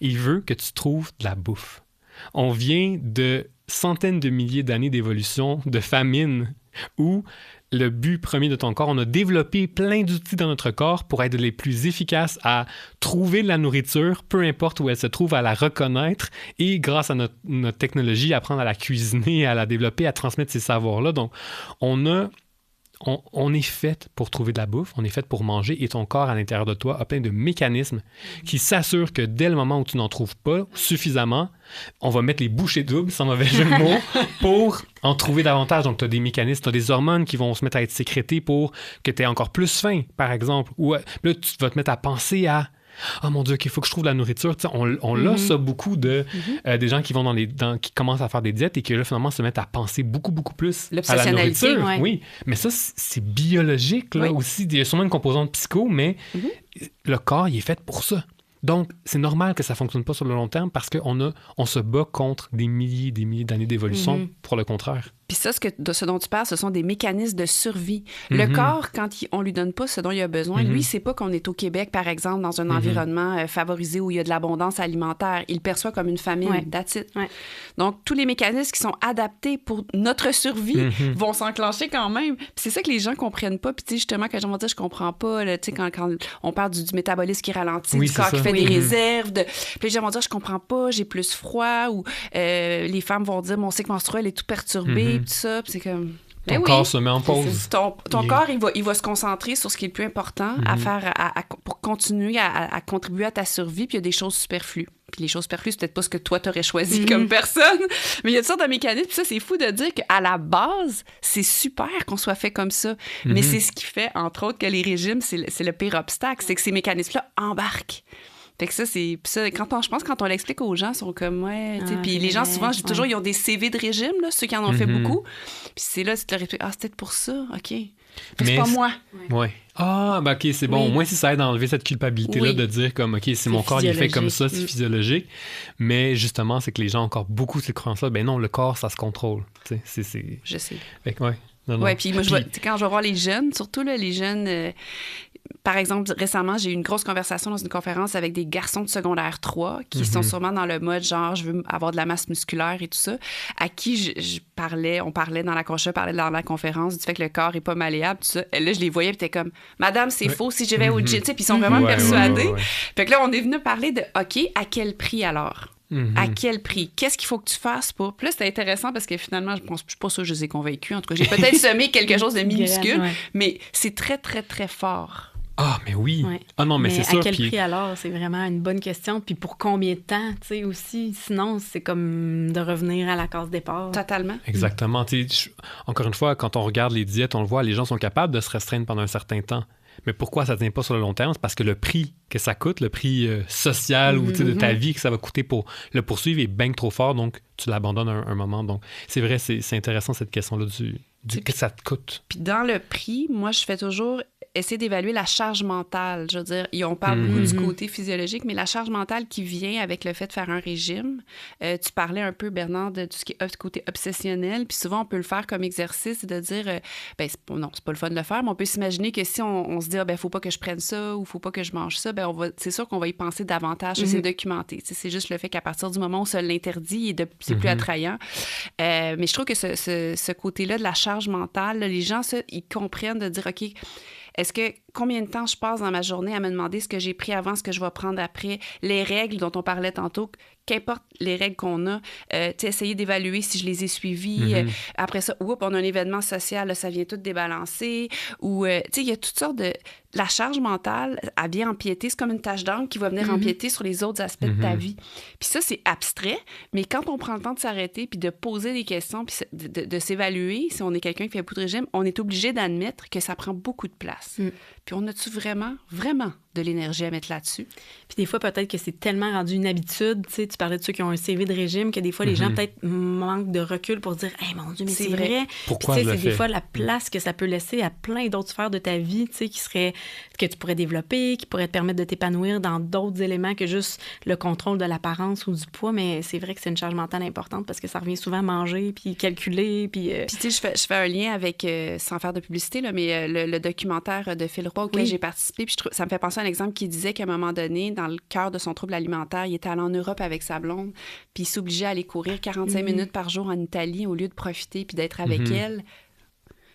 Il veut que tu trouves de la bouffe. On vient de centaines de milliers d'années d'évolution, de famine, où le but premier de ton corps, on a développé plein d'outils dans notre corps pour être les plus efficaces à trouver de la nourriture, peu importe où elle se trouve, à la reconnaître et grâce à notre technologie, apprendre à la cuisiner, à la développer, à transmettre ces savoirs-là. Donc, on est fait pour trouver de la bouffe, on est fait pour manger et ton corps à l'intérieur de toi a plein de mécanismes qui s'assurent que dès le moment où tu n'en trouves pas suffisamment, on va mettre les bouchées doubles, sans mauvais jeu de mots, pour en trouver davantage. Donc, tu as des mécanismes, tu as des hormones qui vont se mettre à être sécrétées pour que tu aies encore plus faim, par exemple. Ou là, tu vas te mettre à penser à « Oh mon Dieu, il faut que je trouve de la nourriture. » On l'a ça beaucoup de des gens qui vont qui commencent à faire des diètes et qui là, finalement, se mettent à penser beaucoup, beaucoup plus à la nourriture. Ouais. Oui, mais ça, c'est biologique là, aussi. Il y a sûrement une composante psycho, mais le corps, il est fait pour ça. Donc, c'est normal que ça ne fonctionne pas sur le long terme parce qu'on se bat contre des milliers d'années d'évolution pour le contraire. Puis ça, ce dont tu parles, ce sont des mécanismes de survie. Le corps, quand on lui donne pas ce dont il a besoin, lui, il sait pas qu'on est au Québec, par exemple, dans un environnement favorisé où il y a de l'abondance alimentaire. Il le perçoit comme une famine. That's it. Ouais. Donc, tous les mécanismes qui sont adaptés pour notre survie vont s'enclencher quand même. Puis c'est ça que les gens comprennent pas. Puis justement, quand les gens vont dire « je comprends pas », quand on parle du métabolisme qui ralentit, du corps qui fait des réserves. Puis les gens vont dire « je comprends pas, j'ai plus froid », ou les femmes vont dire « mon cycle menstruel est tout perturbé », tout ça, puis c'est comme... Ton corps se met en pause. Ton corps, il va se concentrer sur ce qui est le plus important à faire pour continuer à contribuer à ta survie, puis il y a des choses superflues. Puis les choses superflues, c'est peut-être pas ce que toi, t'aurais choisi comme personne, mais il y a toutes sortes de mécanismes. Puis ça, c'est fou de dire qu'à la base, c'est super qu'on soit fait comme ça. Mais c'est ce qui fait, entre autres, que les régimes, c'est le pire obstacle, c'est que ces mécanismes-là embarquent. Fait que ça, c'est... Ça, je pense que quand on l'explique aux gens, ils sont comme, ouais... Puis les gens, souvent, je dis toujours, ils ont des CV de régime, là, ceux qui en ont fait beaucoup. Puis c'est là, tu te réexpliques, c'est peut-être pour ça, OK. Mais c'est pas moi. Oui. Ah, ben OK, c'est bon. Au moins, si ça aide à enlever cette culpabilité-là de dire comme, OK, c'est mon corps, il est fait comme ça, c'est physiologique. Mais justement, c'est que les gens ont encore beaucoup cette croyance-là. Ben non, le corps, ça se contrôle. Je sais. Fait que, ouais. Oui, puis moi, quand je vais voir les jeunes, surtout là, les jeunes... Par exemple, récemment, j'ai eu une grosse conversation dans une conférence avec des garçons de secondaire 3 qui sont sûrement dans le mode genre, je veux avoir de la masse musculaire et tout ça, à qui on parlait dans la conférence du fait que le corps est pas malléable, tout ça. Et là, je les voyais, puis t'es comme, madame, c'est faux si je vais au gym, tu sais, puis ils sont vraiment persuadés. Fait que là, on est venu parler de, OK, à quel prix alors? À quel prix? Qu'est-ce qu'il faut que tu fasses pour... Puis là, c'était intéressant parce que finalement, je suis pas sûre que je les ai convaincus. En tout cas, j'ai peut-être semé quelque chose de minuscule, mais c'est très, très, très fort. Ah, mais oui. Ouais. Ah non, mais c'est sûr. À quel prix alors? C'est vraiment une bonne question. Puis pour combien de temps, tu sais, aussi? Sinon, c'est comme de revenir à la case départ. Totalement. Exactement. Encore une fois, quand on regarde les diètes, on le voit, les gens sont capables de se restreindre pendant un certain temps. Mais pourquoi ça ne tient pas sur le long terme? C'est parce que le prix que ça coûte, le prix social ou de ta vie que ça va coûter pour le poursuivre est bien trop fort, donc tu l'abandonnes un moment. Donc, c'est vrai, c'est intéressant cette question-là du que ça te coûte. Puis dans le prix, moi, je fais toujours essayer d'évaluer la charge mentale. Je veux dire, on parle beaucoup du côté physiologique, mais la charge mentale qui vient avec le fait de faire un régime. Tu parlais un peu, Bernard, de tout ce qui est côté obsessionnel, puis souvent, on peut le faire comme exercice, de dire, c'est pas le fun de le faire, mais on peut s'imaginer que si on se dit, faut pas que je prenne ça ou faut pas que je mange ça, c'est sûr qu'on va y penser davantage, c'est documenté. C'est juste le fait qu'à partir du moment où on se l'interdit, c'est plus attrayant. Mais je trouve que ce côté-là de la charge mentale, là, les gens, ils comprennent de dire, OK, combien de temps je passe dans ma journée à me demander ce que j'ai pris avant, ce que je vais prendre après, les règles dont on parlait tantôt, qu'importe les règles qu'on a, essayer d'évaluer si je les ai suivies. Après ça, on a un événement social, là, ça vient tout débalancer. Ou, il y a toutes sortes de... La charge mentale, elle vient empiéter. C'est comme une tache d'encre qui va venir empiéter sur les autres aspects de ta vie. Puis ça, c'est abstrait, mais quand on prend le temps de s'arrêter puis de poser des questions puis de s'évaluer, si on est quelqu'un qui fait beaucoup de régime, on est obligé d'admettre que ça prend beaucoup de place. Puis on a-tu vraiment, vraiment de l'énergie à mettre là-dessus? Puis des fois, peut-être que c'est tellement rendu une habitude. Tu sais, tu parlais de ceux qui ont un CV de régime, que des fois, les gens peut-être manquent de recul pour dire « Hey, mon Dieu, mais c'est vrai! » Pourquoi Puis tu sais, c'est des fois la place que ça peut laisser à plein d'autres sphères de ta vie, tu sais, que tu pourrais développer, qui pourraient te permettre de t'épanouir dans d'autres éléments que juste le contrôle de l'apparence ou du poids. Mais c'est vrai que c'est une charge mentale importante parce que ça revient souvent à manger, puis calculer, puis... Puis tu sais, je fais un lien avec, sans faire de publicité, là, mais le documentaire de Phil Roy auquel j'ai participé, puis ça me fait penser à un exemple qui disait qu'à un moment donné, dans le cœur de son trouble alimentaire, il était allé en Europe avec sa blonde, puis il s'obligeait à aller courir 45 minutes par jour en Italie au lieu de profiter puis d'être avec elle.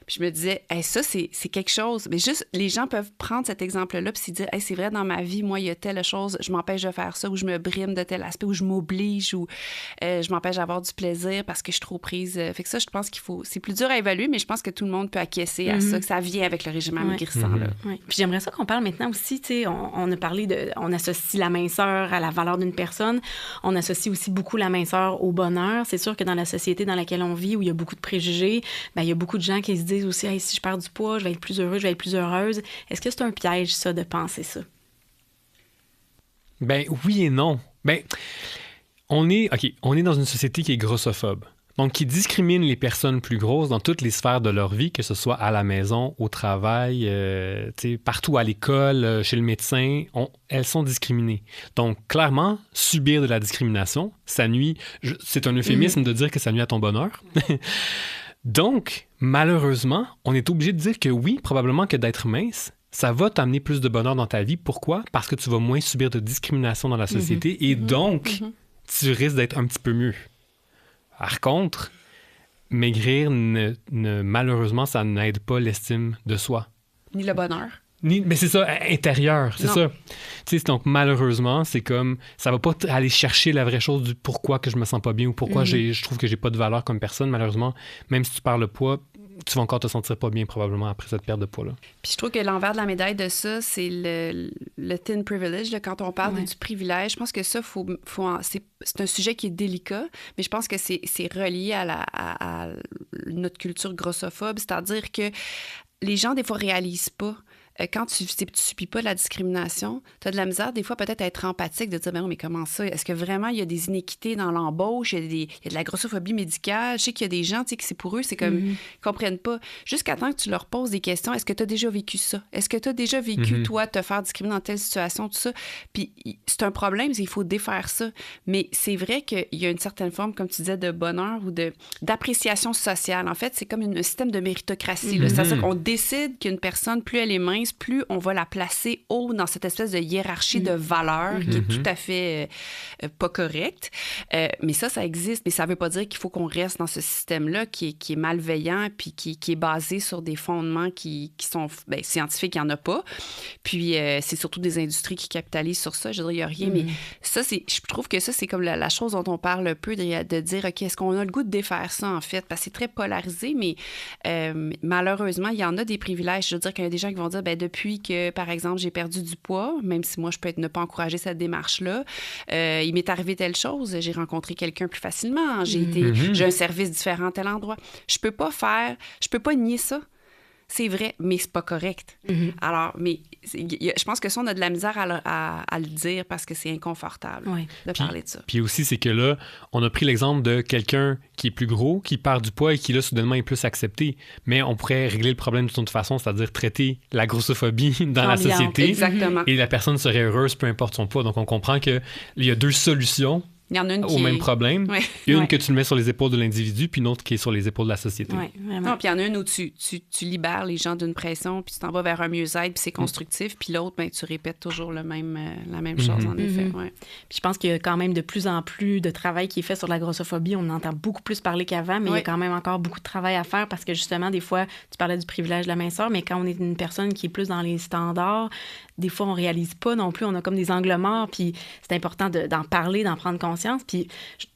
Puis je me disais, ça, c'est quelque chose. Mais juste, les gens peuvent prendre cet exemple-là puis se dire, c'est vrai, dans ma vie, moi, il y a telle chose, je m'empêche de faire ça, ou je me brime de tel aspect, ou je m'oblige, ou je m'empêche d'avoir du plaisir parce que je suis trop prise. Fait que ça, je pense qu'il faut... C'est plus dur à évaluer, mais je pense que tout le monde peut acquiescer à ça, que ça vient avec le régime amaigrissant. Là. Puis j'aimerais ça qu'on parle maintenant aussi, tu sais, on a parlé on associe la minceur à la valeur d'une personne. On associe aussi beaucoup la minceur au bonheur. C'est sûr que dans la société dans laquelle on vit, où il y a beaucoup de préjugés, il y a beaucoup de gens qui se disent aussi, si je perds du poids, je vais être plus heureux, je vais être plus heureuse. Est-ce que c'est un piège, ça, de penser ça? Ben oui et non. Ben, on est dans une société qui est grossophobe. Donc, qui discrimine les personnes plus grosses dans toutes les sphères de leur vie, que ce soit à la maison, au travail, partout à l'école, chez le médecin, elles sont discriminées. Donc, clairement, subir de la discrimination, ça nuit... C'est un euphémisme de dire que ça nuit à ton bonheur. Donc, malheureusement, on est obligé de dire que oui, probablement que d'être mince, ça va t'amener plus de bonheur dans ta vie. Pourquoi? Parce que tu vas moins subir de discrimination dans la société et donc, tu risques d'être un petit peu mieux. Par contre, maigrir, malheureusement, ça n'aide pas l'estime de soi. Ni le bonheur. Mais c'est ça, intérieur, c'est ça. Tu sais, donc malheureusement, c'est comme, ça va pas aller chercher la vraie chose du pourquoi que je me sens pas bien ou pourquoi je trouve que j'ai pas de valeur comme personne. Malheureusement, même si tu perds le poids, tu vas encore te sentir pas bien probablement après cette perte de poids-là. Puis je trouve que l'envers de la médaille de ça, c'est le thin privilege. Là, quand on parle du privilège, je pense que ça, c'est un sujet qui est délicat, mais je pense que c'est relié à notre culture grossophobe, c'est-à-dire que les gens, des fois, réalisent pas. Quand tu subis pas de la discrimination, tu as de la misère, des fois, peut-être à être empathique, de dire, ben non, mais comment ça? Est-ce que vraiment il y a des inéquités dans l'embauche? Il y a de la grossophobie médicale? Je sais qu'il y a des gens, tu sais, que c'est pour eux, c'est comme, ils comprennent pas. Jusqu'à temps que tu leur poses des questions, est-ce que tu as déjà vécu ça? Est-ce que tu as déjà vécu, toi, te faire discriminer dans telle situation, tout ça? Puis c'est un problème, il faut défaire ça. Mais c'est vrai qu'il y a une certaine forme, comme tu disais, de bonheur ou d'appréciation sociale. En fait, c'est comme un système de méritocratie. C'est-à-dire qu'on décide qu'une personne, plus elle est mince, plus on va la placer haut dans cette espèce de hiérarchie de valeurs qui est tout à fait pas correcte. Mais ça existe. Mais ça veut pas dire qu'il faut qu'on reste dans ce système-là qui est malveillant puis qui est basé sur des fondements qui sont scientifiques, il n'y en a pas. Puis c'est surtout des industries qui capitalisent sur ça. Je veux dire, il n'y a rien. Mais ça, je trouve que ça, c'est comme la chose dont on parle un peu, de dire, OK, est-ce qu'on a le goût de défaire ça, en fait? Parce que c'est très polarisé, mais malheureusement, il y en a des privilèges. Je veux dire qu'il y a des gens qui vont dire, depuis que, par exemple, j'ai perdu du poids, même si moi, je peux ne pas encourager cette démarche-là, il m'est arrivé telle chose, j'ai rencontré quelqu'un plus facilement, j'ai un service différent à tel endroit. Je peux pas nier ça. C'est vrai, mais c'est pas correct. Alors, mais je pense que ça, on a de la misère à le dire parce que c'est inconfortable de parler de ça. Puis aussi, c'est que là, on a pris l'exemple de quelqu'un qui est plus gros, qui perd du poids et qui, là, soudainement, est plus accepté. Mais on pourrait régler le problème d'une autre façon, c'est-à-dire traiter la grossophobie dans la société. Exactement. Et la personne serait heureuse, peu importe son poids. Donc, on comprend qu'il y a deux solutions. Il y en a une au même problème. Ouais. Une que tu le mets sur les épaules de l'individu, puis une autre qui est sur les épaules de la société. Oui, vraiment. Non, puis il y en a une où tu libères les gens d'une pression, puis tu t'en vas vers un mieux-être, puis c'est constructif. Puis l'autre, tu répètes toujours la même chose, en effet. Ouais. Puis je pense qu'il y a quand même de plus en plus de travail qui est fait sur la grossophobie. On en entend beaucoup plus parler qu'avant, mais il y a quand même encore beaucoup de travail à faire parce que justement, des fois, tu parlais du privilège de la minceur, mais quand on est une personne qui est plus dans les standards, des fois, on réalise pas non plus. On a comme des angles morts, puis c'est important d'en parler, d'en prendre conscience. Puis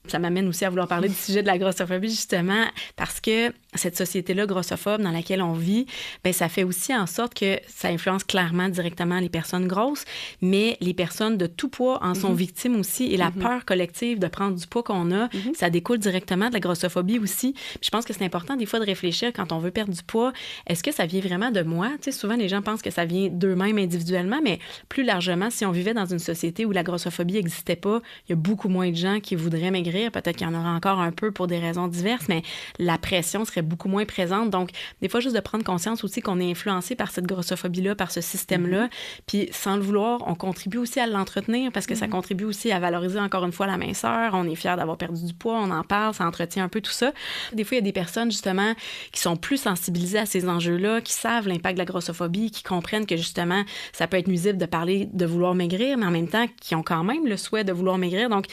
ça m'amène aussi à vouloir parler du sujet de la grossophobie, justement, parce que cette société-là grossophobe dans laquelle on vit, bien, ça fait aussi en sorte que ça influence clairement directement les personnes grosses, mais les personnes de tout poids en sont victimes aussi. Et la peur collective de prendre du poids qu'on a, ça découle directement de la grossophobie aussi. Puis je pense que c'est important des fois de réfléchir quand on veut perdre du poids. Est-ce que ça vient vraiment de moi? Tu sais, souvent, les gens pensent que ça vient d'eux-mêmes individuellement, mais plus largement, si on vivait dans une société où la grossophobie n'existait pas, il y a beaucoup moins de gens qui voudraient maigrir. Peut-être qu'il y en aura encore un peu pour des raisons diverses, mais la pression serait beaucoup moins présente. Donc, des fois, juste de prendre conscience aussi qu'on est influencé par cette grossophobie-là, par ce système-là. Puis, sans le vouloir, on contribue aussi à l'entretenir parce que ça contribue aussi à valoriser encore une fois la minceur. On est fiers d'avoir perdu du poids, on en parle, ça entretient un peu tout ça. Des fois, il y a des personnes, justement, qui sont plus sensibilisées à ces enjeux-là, qui savent l'impact de la grossophobie, qui comprennent que, justement, ça peut être nuisible de parler de vouloir maigrir, mais en même temps, qui ont quand même le souhait de vouloir maigrir. Donc,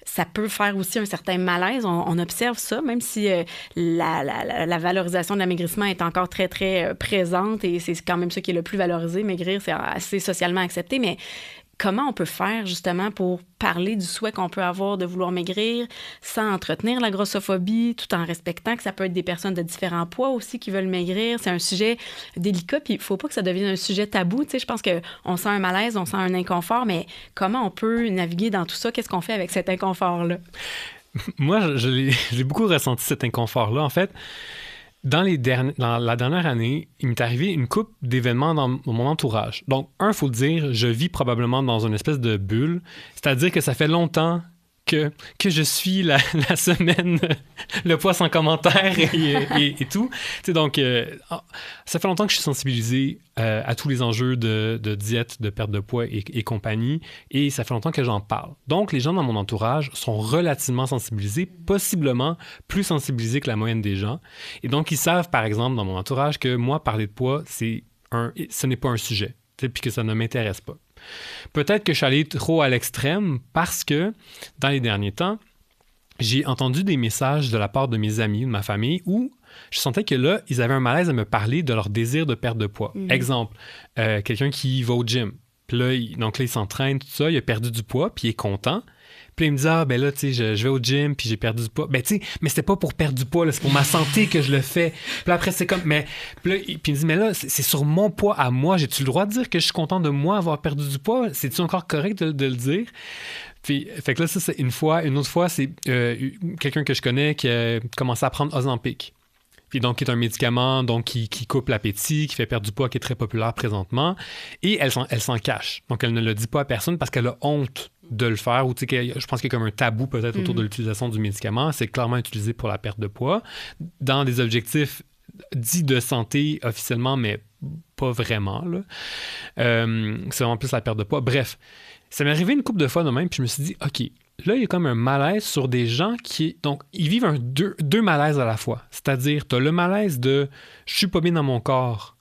ça peut faire aussi un certain malaise. On observe ça, même si la valorisation de l'amaigrissement est encore très, très présente et c'est quand même ça qui est le plus valorisé. Maigrir, c'est assez socialement accepté, mais comment on peut faire justement pour parler du souhait qu'on peut avoir de vouloir maigrir sans entretenir la grossophobie, tout en respectant que ça peut être des personnes de différents poids aussi qui veulent maigrir. C'est un sujet délicat, puis il ne faut pas que ça devienne un sujet tabou. Tu sais, je pense qu'on sent un malaise, on sent un inconfort, mais comment on peut naviguer dans tout ça? Qu'est-ce qu'on fait avec cet inconfort-là? Moi, j'ai beaucoup ressenti cet inconfort-là. En fait, dans la dernière année, il m'est arrivé une couple d'événements dans mon entourage. Donc, il faut le dire, je vis probablement dans une espèce de bulle. C'est-à-dire que ça fait longtemps que je suis la semaine, le poids sans commentaire et tout. Donc, ça fait longtemps que je suis sensibilisé à tous les enjeux de diète, de perte de poids et compagnie. Et ça fait longtemps que j'en parle. Donc, les gens dans mon entourage sont relativement sensibilisés, possiblement plus sensibilisés que la moyenne des gens. Et donc, ils savent, par exemple, dans mon entourage, que moi, parler de poids, ce n'est pas un sujet, puis que ça ne m'intéresse pas. Peut-être que je suis allé trop à l'extrême parce que, dans les derniers temps, j'ai entendu des messages de la part de mes amis, de ma famille, où je sentais que là, ils avaient un malaise à me parler de leur désir de perte de poids. Exemple, quelqu'un qui va au gym. Puis là, il s'entraîne, tout ça, il a perdu du poids, puis il est content. Puis il me dit, là, tu sais, je vais au gym, puis j'ai perdu du poids. Ben, tu sais, mais c'était pas pour perdre du poids, là, c'est pour ma santé que je le fais. Puis là, après, c'est comme, puis il me dit, mais là, c'est sur mon poids à moi. J'ai-tu le droit de dire que je suis content de moi avoir perdu du poids? C'est-tu encore correct de le dire? Puis, fait que là, ça, c'est une fois. Une autre fois, c'est quelqu'un que je connais qui a commencé à prendre Ozempic. Puis donc, qui est un médicament donc, qui coupe l'appétit, qui fait perdre du poids, qui est très populaire présentement. Et elle s'en cache. Donc, elle ne le dit pas à personne parce qu'elle a honte de le faire. Ou, je pense qu'il y a comme un tabou peut-être autour de l'utilisation du médicament. C'est clairement utilisé pour la perte de poids. Dans des objectifs dits de santé officiellement, mais pas vraiment. Là. C'est vraiment plus la perte de poids. Bref, ça m'est arrivé une couple de fois de même, puis je me suis dit, OK, là, il y a comme un malaise sur des gens donc, ils vivent deux malaises à la fois. C'est-à-dire, tu as le malaise de « je suis pas bien dans mon corps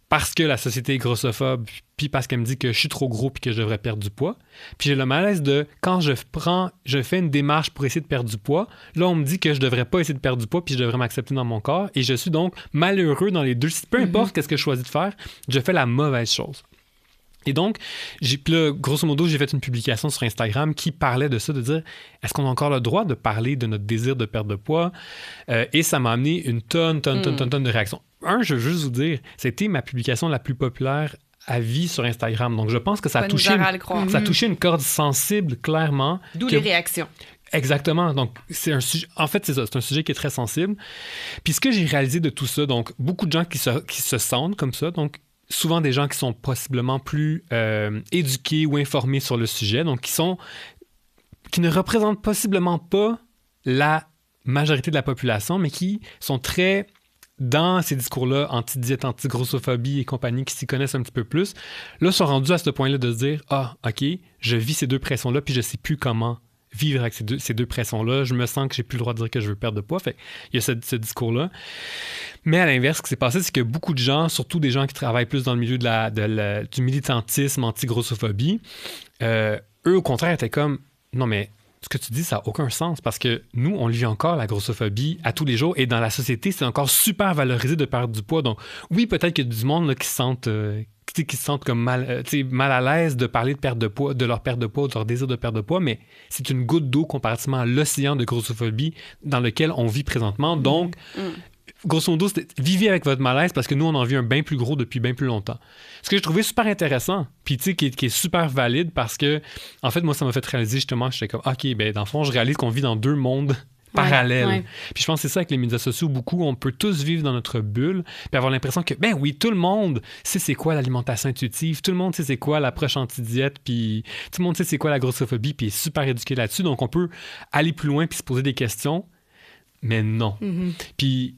parce que la société est grossophobe, puis parce qu'elle me dit que je suis trop gros puis que je devrais perdre du poids. » Puis j'ai le malaise de « quand je fais une démarche pour essayer de perdre du poids, là, on me dit que je devrais pas essayer de perdre du poids puis je devrais m'accepter dans mon corps. Et je suis donc malheureux dans les deux. Peu importe qu'est-ce que je choisis de faire, je fais la mauvaise chose. » Et donc, grosso modo, j'ai fait une publication sur Instagram qui parlait de ça, de dire est-ce qu'on a encore le droit de parler de notre désir de perte de poids? Et ça m'a amené une tonne de réactions. Je veux juste vous dire, c'était ma publication la plus populaire à vie sur Instagram. Donc, je pense que ça a touché une corde sensible, clairement. D'où les réactions. Exactement. Donc, c'est un sujet. En fait, c'est ça. C'est un sujet qui est très sensible. Puis, ce que j'ai réalisé de tout ça, donc, beaucoup de gens qui se sentent comme ça, donc, souvent des gens qui sont possiblement plus éduqués ou informés sur le sujet, donc qui ne représentent possiblement pas la majorité de la population, mais qui sont très dans ces discours-là, anti-diète, anti-grossophobie et compagnie, qui s'y connaissent un petit peu plus, là, sont rendus à ce point-là de se dire « Ah, OK, je vis ces deux pressions-là, puis je sais plus comment vivre avec ces deux pressions-là. Je me sens que j'ai plus le droit de dire que je veux perdre de poids. » Fait il y a ce discours-là. Mais à l'inverse, ce qui s'est passé, c'est que beaucoup de gens, surtout des gens qui travaillent plus dans le milieu du militantisme anti-grossophobie, eux, au contraire, étaient comme « Non, mais ce que tu dis, ça n'a aucun sens parce que nous, on vit encore la grossophobie à tous les jours et dans la société, c'est encore super valorisé de perdre du poids. Donc oui, peut-être qu'il y a du monde là, qui se sentent comme mal à l'aise de parler de perte de poids, de leur perte de poids, de leur désir de perte de poids, mais c'est une goutte d'eau comparativement à l'océan de grossophobie dans lequel on vit présentement. Donc, grosso modo, vivez avec votre malaise parce que nous, on en vit un bien plus gros depuis bien plus longtemps. Ce que j'ai trouvé super intéressant, puis tu sais, qui est super valide parce que, en fait, moi, ça m'a fait réaliser justement que j'étais comme, OK, ben dans le fond, je réalise qu'on vit dans deux mondes parallèles. Ouais. Puis je pense que c'est ça avec les médias sociaux, beaucoup, on peut tous vivre dans notre bulle puis avoir l'impression que, ben oui, tout le monde sait c'est quoi l'alimentation intuitive, tout le monde sait c'est quoi l'approche anti-diète, puis tout le monde sait c'est quoi la grossophobie, puis est super éduqué là-dessus. Donc, on peut aller plus loin puis se poser des questions, mais non. Puis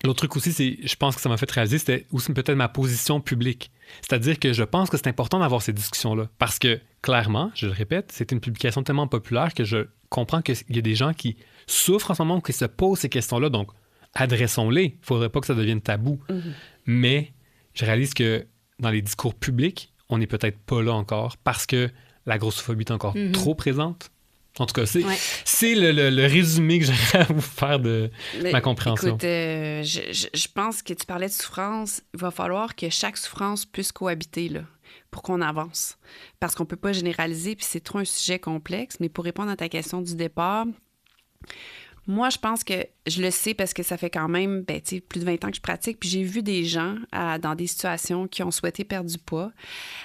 l'autre truc aussi, c'est, je pense que ça m'a fait réaliser, c'était aussi peut-être ma position publique. C'est-à-dire que je pense que c'est important d'avoir ces discussions-là. Parce que, clairement, je le répète, c'est une publication tellement populaire que je comprends qu'il y a des gens qui souffrent en ce moment ou qui se posent ces questions-là. Donc, adressons-les. Il ne faudrait pas que ça devienne tabou. Mais je réalise que dans les discours publics, on n'est peut-être pas là encore parce que la grossophobie est encore trop présente. En tout cas, c'est le résumé que j'aimerais vous faire de ma compréhension. Écoute, je pense que tu parlais de souffrance. Il va falloir que chaque souffrance puisse cohabiter là, pour qu'on avance. Parce qu'on ne peut pas généraliser, puis c'est trop un sujet complexe. Mais pour répondre à ta question du départ, moi, je pense que je le sais parce que ça fait quand même plus de 20 ans que je pratique. Puis j'ai vu des gens dans des situations qui ont souhaité perdre du poids.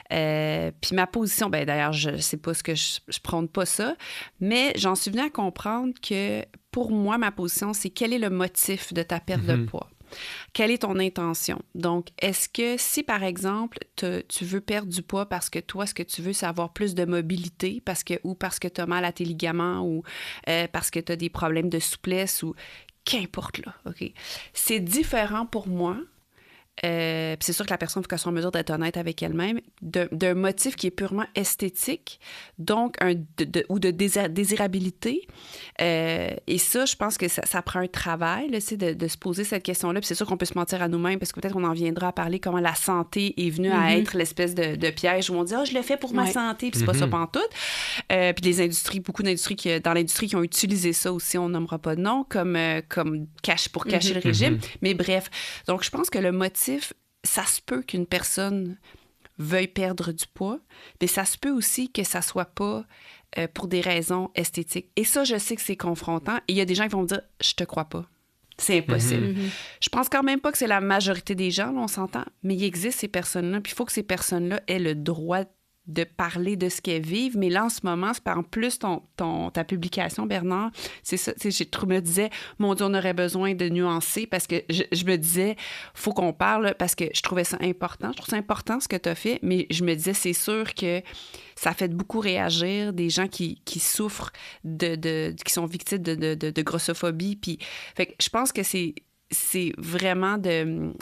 Puis ma position, d'ailleurs, je sais pas ce que je prône pas ça, mais j'en suis venue à comprendre que pour moi, ma position, c'est quel est le motif de ta perte de poids. Quelle est ton intention? Donc, est-ce que si, par exemple, tu veux perdre du poids parce que toi, ce que tu veux, c'est avoir plus de mobilité ou parce que tu as mal à tes ligaments ou parce que tu as des problèmes de souplesse ou qu'importe là, OK? C'est différent pour moi. Puis c'est sûr que la personne, il faut qu'elle soit en mesure d'être honnête avec elle-même, d'un motif qui est purement esthétique, donc ou de désirabilité. Et ça, je pense que ça prend un travail, là, de se poser cette question-là. Puis c'est sûr qu'on peut se mentir à nous-mêmes, parce que peut-être on en viendra à parler comment la santé est venue à être l'espèce de piège où on dit « Ah, je le fais pour ma santé », puis c'est pas ça pantoute. Puis beaucoup d'industries dans l'industrie qui ont utilisé ça aussi, on nommera pas de nom, comme pour cacher le régime. Mais bref, donc je pense que le motif, ça se peut qu'une personne veuille perdre du poids, mais ça se peut aussi que ça soit pas pour des raisons esthétiques. Et ça, je sais que c'est confrontant. Et il y a des gens qui vont me dire « Je te crois pas. C'est impossible. Je pense quand même pas que c'est la majorité des gens, là, on s'entend, mais il existe ces personnes-là, puis il faut que ces personnes-là aient le droit de parler de ce qu'elles vivent. Mais là, en ce moment, c'est en plus ta publication, Bernard, c'est ça. Je me disais, mon Dieu, on aurait besoin de nuancer parce que je me disais, faut qu'on parle parce que je trouvais ça important. Je trouve ça important ce que tu as fait, mais je me disais, c'est sûr que ça fait beaucoup réagir des gens qui souffrent qui sont victimes de grossophobie. Puis, fait que je pense que c'est vraiment d'être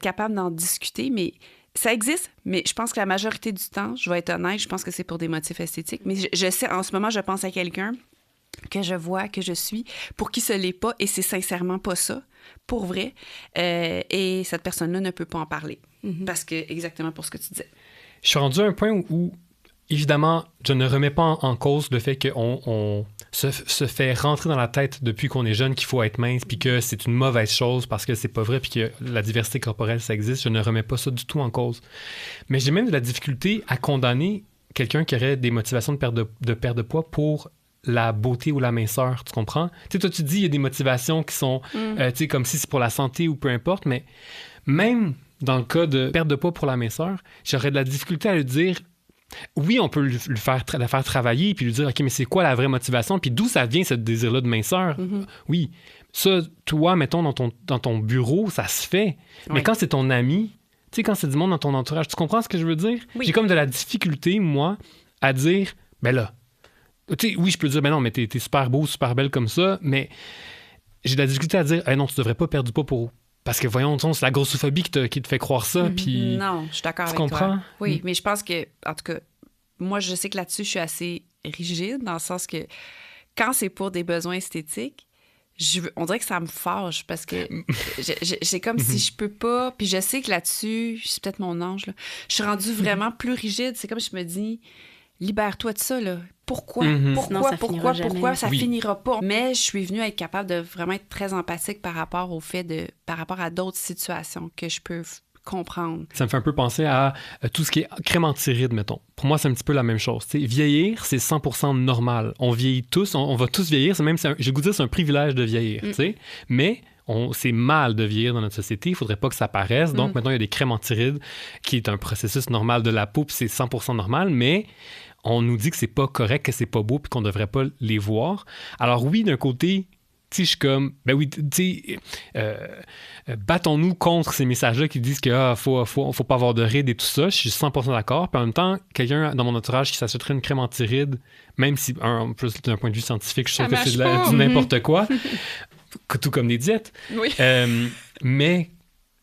capable d'en discuter, mais ça existe, mais je pense que la majorité du temps, je vais être honnête, je pense que c'est pour des motifs esthétiques. Mais je sais, en ce moment, je pense à quelqu'un que je vois, que je suis, pour qui ce l'est pas, et c'est sincèrement pas ça, pour vrai. Et cette personne-là ne peut pas en parler. Parce que, exactement pour ce que tu disais. Je suis rendu à un point où évidemment, je ne remets pas en cause le fait qu'on se fait rentrer dans la tête depuis qu'on est jeune qu'il faut être mince puis que c'est une mauvaise chose parce que c'est pas vrai puis que la diversité corporelle, ça existe. Je ne remets pas ça du tout en cause. Mais j'ai même de la difficulté à condamner quelqu'un qui aurait des motivations de perte de poids pour la beauté ou la minceur, tu comprends? Tu sais, toi, tu dis il y a des motivations qui sont, tu sais, comme si c'est pour la santé ou peu importe, mais même dans le cas de perte de poids pour la minceur, j'aurais de la difficulté à lui dire... Oui, on peut la faire travailler puis lui dire, OK, mais c'est quoi la vraie motivation? Puis d'où ça vient, ce désir-là de minceur? Oui, ça, toi, mettons, dans ton bureau, ça se fait. Oui. Mais quand c'est ton ami, tu sais, quand c'est du monde dans ton entourage, tu comprends ce que je veux dire? Oui. J'ai comme de la difficulté, moi, à dire, ben là, tu sais, oui, je peux dire, ben non, mais t'es super beau, super belle comme ça, mais j'ai de la difficulté à dire, non, tu devrais pas perdre du poids pour... Parce que, voyons, c'est la grossophobie qui te fait croire ça, puis... Non, je suis d'accord avec toi. Tu comprends? Oui, mais je pense que, en tout cas, moi, je sais que là-dessus, je suis assez rigide, dans le sens que quand c'est pour des besoins esthétiques, on dirait que ça me fâche, parce que c'est comme si je peux pas... Puis je sais que là-dessus, c'est peut-être mon ange, là, je suis rendue vraiment plus rigide. C'est comme je me dis, libère-toi de ça, là. Pourquoi? Pourquoi? Ça finira pas. Mais je suis venue être capable de vraiment être très empathique par rapport à d'autres situations que je peux comprendre. Ça me fait un peu penser à tout ce qui est crémentiride, mettons. Pour moi, c'est un petit peu la même chose. T'sais, vieillir, c'est 100% normal. On vieillit tous, on va tous vieillir. J'ai goût de dire, c'est un privilège de vieillir. Mais c'est mal de vieillir dans notre société. Il ne faudrait pas que ça paraisse. Donc, maintenant, il y a des crémentirides qui est un processus normal de la peau, puis c'est 100% normal, mais... On nous dit que c'est pas correct, que c'est pas beau, puis qu'on devrait pas les voir. Alors oui, d'un côté, tu sais, je suis comme, ben oui, tu sais, battons-nous contre ces messages-là qui disent que faut pas avoir de rides et tout ça. Je suis 100% d'accord. Puis en même temps, quelqu'un dans mon entourage qui s'achèterait une crème anti-rides, même si, plus d'un point de vue scientifique, je trouve que c'est du n'importe quoi, tout comme des diètes. Oui. Mais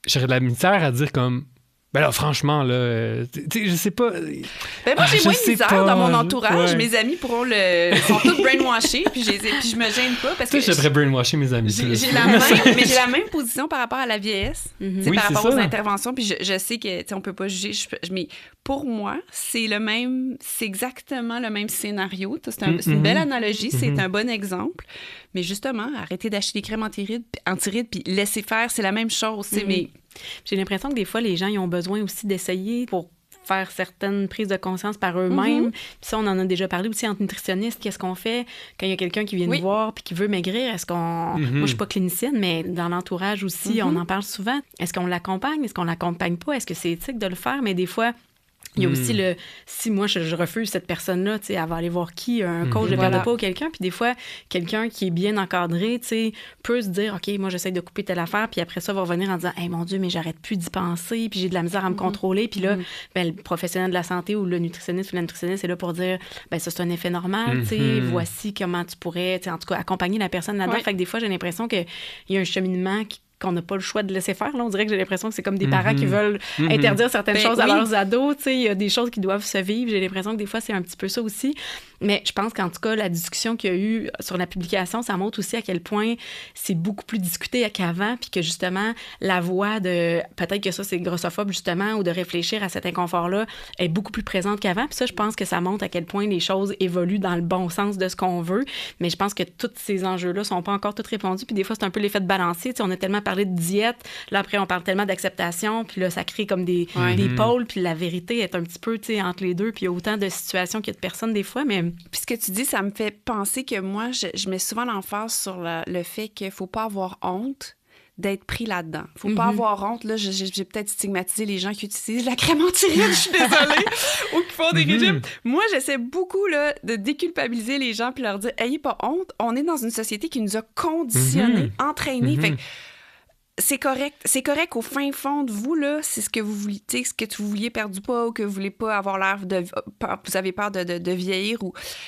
j'aurais de la misère à dire comme, ben là, franchement, là, je sais pas. Ben moi, j'ai moins de misère dans mon entourage. Ouais. Mes amis sont tous brainwashés, puis je me gêne pas. Parce que j'aimerais brainwasher mes amis. J'ai la même position par rapport à la vieillesse, oui, par rapport aux interventions, puis je sais que on peut pas juger. Mais pour moi, c'est exactement le même scénario. C'est une belle analogie, c'est un bon exemple. Mais justement, arrêter d'acheter des crèmes anti-rides, puis laisser faire, c'est la même chose. Mais j'ai l'impression que des fois, les gens ils ont besoin aussi d'essayer pour faire certaines prises de conscience par eux-mêmes. Puis ça, on en a déjà parlé aussi entre nutritionnistes. Qu'est-ce qu'on fait quand il y a quelqu'un qui vient nous voir puis qui veut maigrir? Est-ce qu'on... Moi, je suis pas clinicienne, mais dans l'entourage aussi, on en parle souvent. Est-ce qu'on l'accompagne? Est-ce qu'on l'accompagne pas? Est-ce que c'est éthique de le faire? Mais des fois... Il y a aussi si moi je refuse cette personne-là, tu sais, elle va aller voir qui, un coach de perte de poids ou quelqu'un. Puis des fois, quelqu'un qui est bien encadré, tu sais, peut se dire, OK, moi j'essaie de couper telle affaire, puis après ça, va revenir en disant, hey mon Dieu, mais j'arrête plus d'y penser, puis j'ai de la misère à me contrôler. Puis là, le professionnel de la santé ou le nutritionniste ou la nutritionniste est là pour dire, ça c'est un effet normal, tu sais, voici comment tu pourrais, tu sais, en tout cas, accompagner la personne là-dedans. Fait que des fois, j'ai l'impression qu'il y a un cheminement qu'on n'a pas le choix de laisser faire. Là, on dirait que j'ai l'impression que c'est comme des parents qui veulent interdire certaines choses à leurs ados. Tu sais, il y a des choses qui doivent se vivre. J'ai l'impression que des fois, c'est un petit peu ça aussi. Mais je pense qu'en tout cas, la discussion qu'il y a eu sur la publication, ça montre aussi à quel point c'est beaucoup plus discuté qu'avant, puis que justement, la voix de peut-être que ça, c'est grossophobe, justement, ou de réfléchir à cet inconfort-là est beaucoup plus présente qu'avant. Puis ça, je pense que ça montre à quel point les choses évoluent dans le bon sens de ce qu'on veut. Mais je pense que tous ces enjeux-là sont pas encore tous répondus. Puis des fois, c'est un peu l'effet de balancier. Tu sais, on a tellement parlé de diète, là, après, on parle tellement d'acceptation, puis là, ça crée comme des pôles, puis la vérité est un petit peu, tu sais, entre les deux, puis il y a autant de situations qu'il y a de personnes des fois, mais... Puis ce que tu dis, ça me fait penser que moi, je mets souvent l'emphase sur le fait qu'il faut pas avoir honte d'être pris là-dedans. Faut pas avoir honte. Là, j'ai peut-être stigmatisé les gens qui utilisent la crème anti-rides, je suis désolée, ou qui font des régimes. Moi, j'essaie beaucoup là, de déculpabiliser les gens puis leur dire, ayez pas honte, on est dans une société qui nous a conditionnés, entraînés. Fait que c'est correct au fin fond de vous, là, c'est ce que vous vouliez, ce que vous vouliez perdre du poids ou que vous voulez pas avoir l'air de... Vous avez peur de vieillir.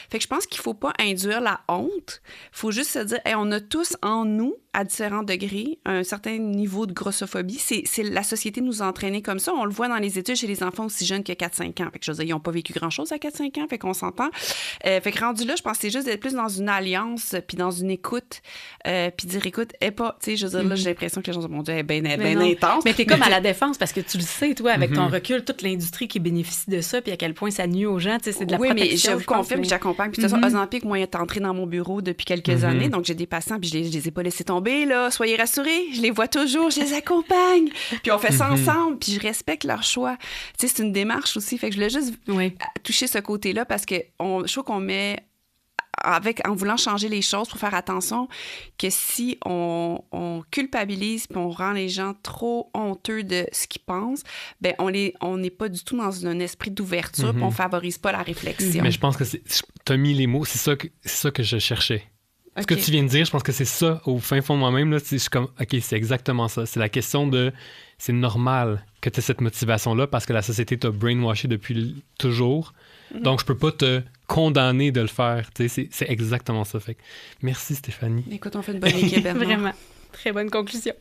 Fait que je pense qu'il faut pas induire la honte. Faut juste se dire, hey, on a tous en nous, à différents degrés, un certain niveau de grossophobie. C'est la société nous a entraînés comme ça. On le voit dans les études chez les enfants aussi jeunes que 4-5 ans. Fait que je veux dire, ils n'ont pas vécu grand-chose à 4-5 ans, fait qu'on s'entend. Fait que rendu là, je pense que c'est juste d'être plus dans une alliance puis dans une écoute puis dire, écoute, pas... Tu sais, je veux dire, là, j'ai l'impression que les gens disent, mon Dieu, elle est bien intense. Mais t'es comme à la défense parce que tu le sais, toi, avec ton recul, toute l'industrie qui bénéficie de ça puis à quel point ça nuit aux gens, tu sais, c'est de la protection. Oui, mais je vous confirme que j'accompagne. Puis de toute façon, Ozempic, moi, il est entré dans mon bureau depuis quelques années, donc j'ai des patients puis je les ai pas laissés tomber, là. Soyez rassurés, je les vois toujours, je les accompagne. Puis on fait ça ensemble, puis je respecte leur choix. Tu sais, c'est une démarche aussi. Fait que je voulais juste toucher ce côté-là parce que je trouve qu'on met, en voulant changer les choses pour faire attention, que si on culpabilise puis on rend les gens trop honteux de ce qu'ils pensent, ben on n'est pas du tout dans un esprit d'ouverture puis on favorise pas la réflexion. Mais je pense que t'as mis les mots, c'est ça que je cherchais. Ce que tu viens de dire, je pense que c'est ça, au fin fond de moi-même, là, je suis comme, OK, c'est exactement ça. C'est la question de, c'est normal que tu aies cette motivation-là parce que la société t'a brainwashé depuis toujours. Donc, je peux pas te condamner de le faire. C'est exactement ça. Fait que, merci, Stéphanie. Écoute, on fait une bonne équipe, Vraiment. Très bonne conclusion.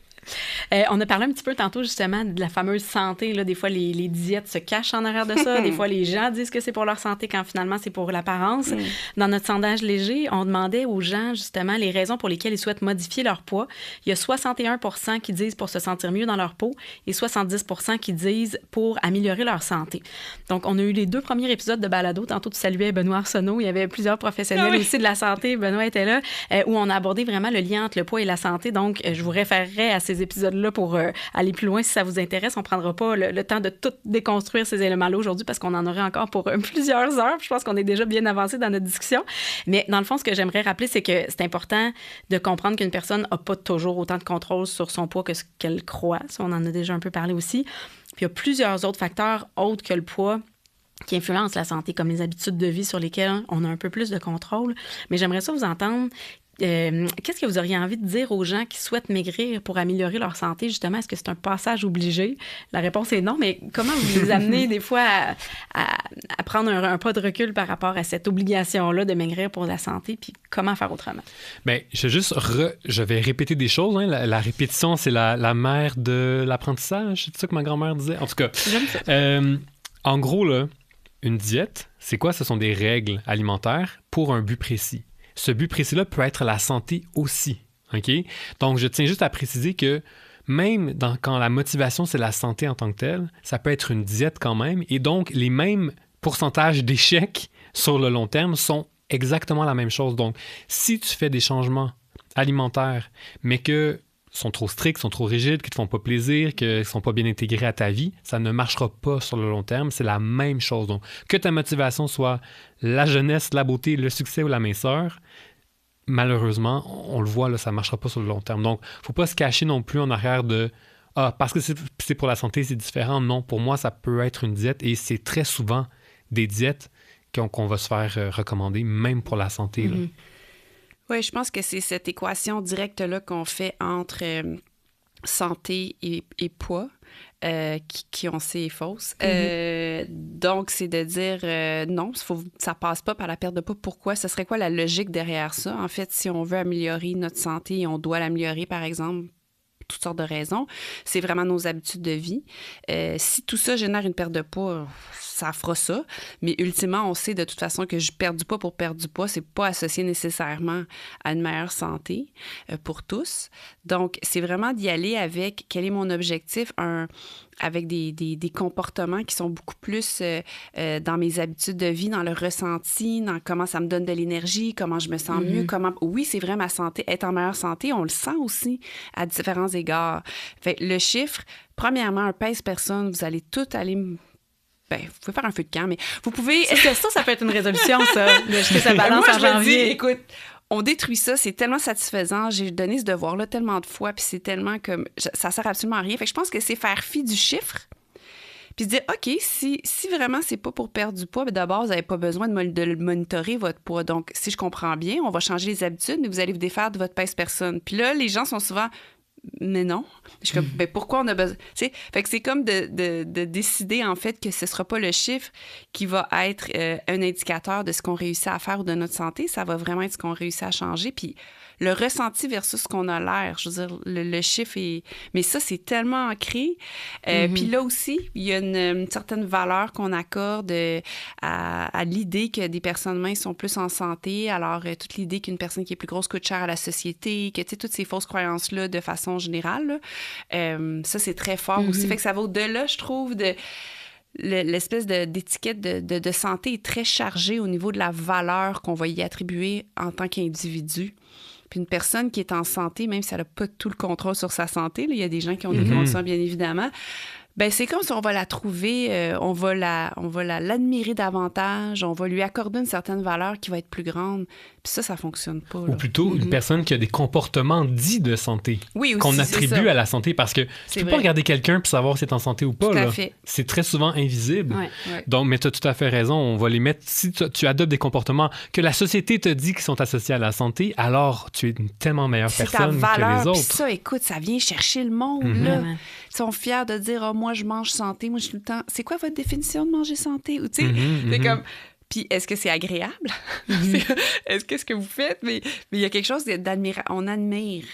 On a parlé un petit peu tantôt justement de la fameuse santé. Là. Des fois, les diètes se cachent en arrière de ça. Des fois, les gens disent que c'est pour leur santé quand finalement, c'est pour l'apparence. Dans notre sondage léger, on demandait aux gens justement les raisons pour lesquelles ils souhaitent modifier leur poids. Il y a 61% qui disent pour se sentir mieux dans leur peau et 70% qui disent pour améliorer leur santé. Donc, on a eu les 2 premiers épisodes de Balado. Tantôt, tu saluais Benoît Arsenault. Il y avait plusieurs professionnels aussi de la santé. Benoît était là, où on a abordé vraiment le lien entre le poids et la santé. Donc, je vous référerai à ces épisodes-là pour aller plus loin si ça vous intéresse. On ne prendra pas le temps de tout déconstruire ces éléments-là aujourd'hui parce qu'on en aurait encore pour plusieurs heures. Je pense qu'on est déjà bien avancé dans notre discussion. Mais dans le fond, ce que j'aimerais rappeler, c'est que c'est important de comprendre qu'une personne n'a pas toujours autant de contrôle sur son poids que ce qu'elle croit. Ça, on en a déjà un peu parlé aussi. Puis il y a plusieurs autres facteurs autres que le poids qui influencent la santé, comme les habitudes de vie sur lesquelles on a un peu plus de contrôle. Mais j'aimerais ça vous entendre. Qu'est-ce que vous auriez envie de dire aux gens qui souhaitent maigrir pour améliorer leur santé, justement? Est-ce que c'est un passage obligé? La réponse est non, mais comment vous les amenez des fois à prendre un pas de recul par rapport à cette obligation-là de maigrir pour la santé, puis comment faire autrement? Bien, je vais répéter des choses. Hein. La répétition, c'est la mère de l'apprentissage. C'est ça que ma grand-mère disait. En tout cas, j'aime ça. En gros, là, une diète, c'est quoi? Ce sont des règles alimentaires pour un but précis. Ce but précis-là peut être la santé aussi. OK? Donc, je tiens juste à préciser que même quand la motivation, c'est la santé en tant que telle, ça peut être une diète quand même. Et donc, les mêmes pourcentages d'échecs sur le long terme sont exactement la même chose. Donc, si tu fais des changements alimentaires, mais que sont trop stricts, sont trop rigides, qui ne te font pas plaisir, qui ne sont pas bien intégrés à ta vie, ça ne marchera pas sur le long terme. C'est la même chose. Donc, que ta motivation soit la jeunesse, la beauté, le succès ou la minceur, malheureusement, on le voit, là, ça ne marchera pas sur le long terme. Donc, il ne faut pas se cacher non plus en arrière de « Ah, parce que c'est pour la santé, c'est différent. Non, pour moi, ça peut être une diète et c'est très souvent des diètes qu'on va se faire recommander, même pour la santé. Mm-hmm. Oui, je pense que c'est cette équation directe-là qu'on fait entre santé et poids. Qui on sait est fausse. Mm-hmm. Donc, c'est de dire non, ça passe pas par la perte de poids. Pourquoi? Ce serait quoi la logique derrière ça? En fait, si on veut améliorer notre santé et on doit l'améliorer, par exemple, toutes sortes de raisons, c'est vraiment nos habitudes de vie. Si tout ça génère une perte de poids, ça fera ça. Mais ultimement, on sait de toute façon que je perds du poids pour perdre du poids. C'est pas associé nécessairement à une meilleure santé pour tous. Donc, c'est vraiment d'y aller avec quel est mon objectif, avec des comportements qui sont beaucoup plus dans mes habitudes de vie, dans le ressenti, dans comment ça me donne de l'énergie, comment je me sens mieux, comment... Oui, c'est vrai, ma santé, être en meilleure santé, on le sent aussi à différents égards. Fait, le chiffre, premièrement, un pèse-personne, vous allez tout aller... Ben, vous pouvez faire un feu de camp, mais vous pouvez... Ça peut être une résolution, ça. Que ça balance en janvier. Écoute, on détruit ça, c'est tellement satisfaisant. J'ai donné ce devoir-là tellement de fois, puis c'est tellement comme... Ça sert absolument à rien. Fait que je pense que c'est faire fi du chiffre, puis se dire, OK, si vraiment c'est pas pour perdre du poids, ben d'abord, vous n'avez pas besoin de monitorer votre poids. Donc, si je comprends bien, on va changer les habitudes, mais vous allez vous défaire de votre pèse-personne. Puis là, les gens sont souvent... Mais non. Je suis comme, ben pourquoi on a besoin... Tu sais, fait que c'est comme de décider, en fait, que ce ne sera pas le chiffre qui va être un indicateur de ce qu'on réussit à faire ou de notre santé. Ça va vraiment être ce qu'on réussit à changer. Puis le ressenti versus ce qu'on a l'air. Je veux dire, le chiffre est... Mais ça, c'est tellement ancré. Puis là aussi, il y a une certaine valeur qu'on accorde à l'idée que des personnes minces sont plus en santé. Alors, toute l'idée qu'une personne qui est plus grosse coûte cher à la société, que, tu sais, toutes ces fausses croyances-là, de façon générale, ça, c'est très fort aussi. Fait que ça va au-delà, je trouve, de... L'espèce d'étiquette de santé est très chargée au niveau de la valeur qu'on va y attribuer en tant qu'individu. Puis une personne qui est en santé, même si elle n'a pas tout le contrôle sur sa santé, là, il y a des gens qui ont des conditions, bien évidemment, ben c'est comme si on va la trouver, on va l'admirer davantage, on va lui accorder une certaine valeur qui va être plus grande. Puis ça fonctionne pas. Là. Ou plutôt une personne qui a des comportements dits de santé, oui, aussi, qu'on attribue à la santé, parce que tu peux pas regarder quelqu'un pour savoir si c'est en santé ou pas. Tout à là. fait. C'est très souvent invisible. Ouais. Donc, mais tu as tout à fait raison, on va les mettre... Si tu adoptes des comportements que la société te dit qui sont associés à la santé, alors tu es une tellement meilleure personne ta valeur, que les autres. Puis ça, écoute, ça vient chercher le monde, là. Ils sont fiers de dire, oh, moi, je mange santé. Moi, je suis tout le temps... C'est quoi votre définition de manger santé? Ou, tu sais, c'est comme... Puis, est-ce que c'est agréable? Est-ce que ce que vous faites? Mais il y a quelque chose d'admirable. On admire.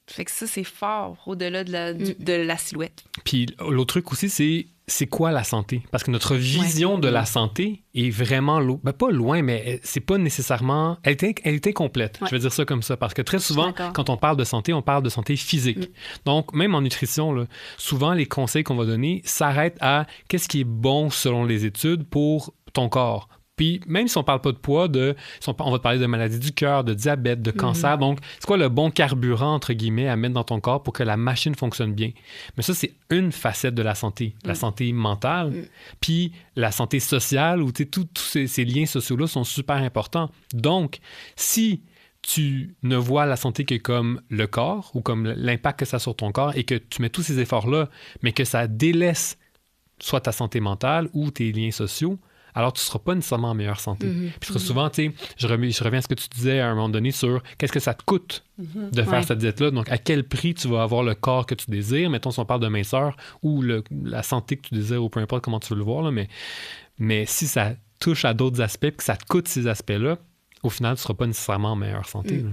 Fait que ça, c'est fort au-delà de la silhouette. Puis, l'autre truc aussi, c'est quoi la santé? Parce que notre vision de la santé est vraiment... pas loin, mais c'est pas nécessairement... Elle est incomplète. Je vais dire ça comme ça. Parce que très souvent, quand on parle de santé, on parle de santé physique. Donc, même en nutrition, là, souvent, les conseils qu'on va donner s'arrêtent à qu'est-ce qui est bon selon les études pour ton corps. Puis, même si on ne parle pas de poids, on va te parler de maladies du cœur, de diabète, de cancer. Donc, c'est quoi le bon carburant, entre guillemets, à mettre dans ton corps pour que la machine fonctionne bien? Mais ça, c'est une facette de la santé. La santé mentale, puis la santé sociale, où tous ces liens sociaux-là sont super importants. Donc, si tu ne vois la santé que comme le corps ou comme l'impact que ça a sur ton corps et que tu mets tous ces efforts-là, mais que ça délaisse soit ta santé mentale ou tes liens sociaux, alors tu ne seras pas nécessairement en meilleure santé. Puis très souvent, tu sais, je reviens à ce que tu disais à un moment donné sur qu'est-ce que ça te coûte de faire cette diète-là. Donc, à quel prix tu vas avoir le corps que tu désires. Mettons, si on parle de minceur ou la santé que tu désires ou peu importe comment tu veux le voir. Là, mais si ça touche à d'autres aspects et que ça te coûte ces aspects-là, au final, tu ne seras pas nécessairement en meilleure santé. Là.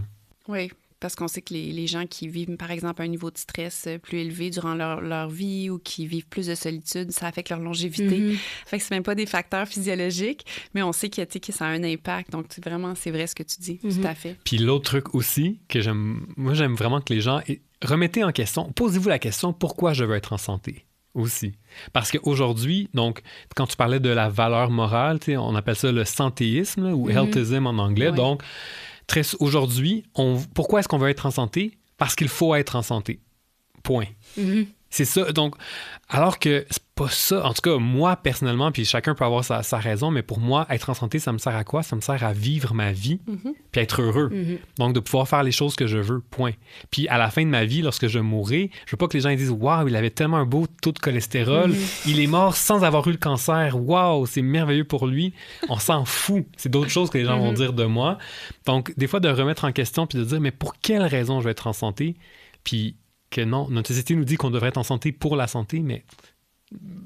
Oui. Parce qu'on sait que les gens qui vivent, par exemple, un niveau de stress plus élevé durant leur vie ou qui vivent plus de solitude, ça affecte leur longévité. Fait que c'est même pas des facteurs physiologiques, mais on sait que ça a un impact. Donc, c'est vrai ce que tu dis, tout à fait. Puis l'autre truc aussi que j'aime vraiment que les gens... Remettez en question, posez-vous la question, pourquoi je veux être en santé? Aussi. Parce qu'aujourd'hui, donc, quand tu parlais de la valeur morale, on appelle ça le santéisme là, ou healthism en anglais. Donc, aujourd'hui, pourquoi est-ce qu'on veut être en santé? Parce qu'il faut être en santé. Point. C'est ça. Donc, alors que c'est pas ça. En tout cas, moi, personnellement, puis chacun peut avoir sa raison, mais pour moi, être en santé, ça me sert à quoi? Ça me sert à vivre ma vie puis être heureux. Donc, de pouvoir faire les choses que je veux, point. Puis à la fin de ma vie, lorsque je mourrai, je veux pas que les gens disent « Waouh, il avait tellement un beau taux de cholestérol. Il est mort sans avoir eu le cancer. Waouh, c'est merveilleux pour lui. » On s'en fout. C'est d'autres choses que les gens vont dire de moi. Donc, des fois, de remettre en question puis de dire « Mais pour quelle raison je vais être en santé? » Puis que non, notre société nous dit qu'on devrait être en santé pour la santé, mais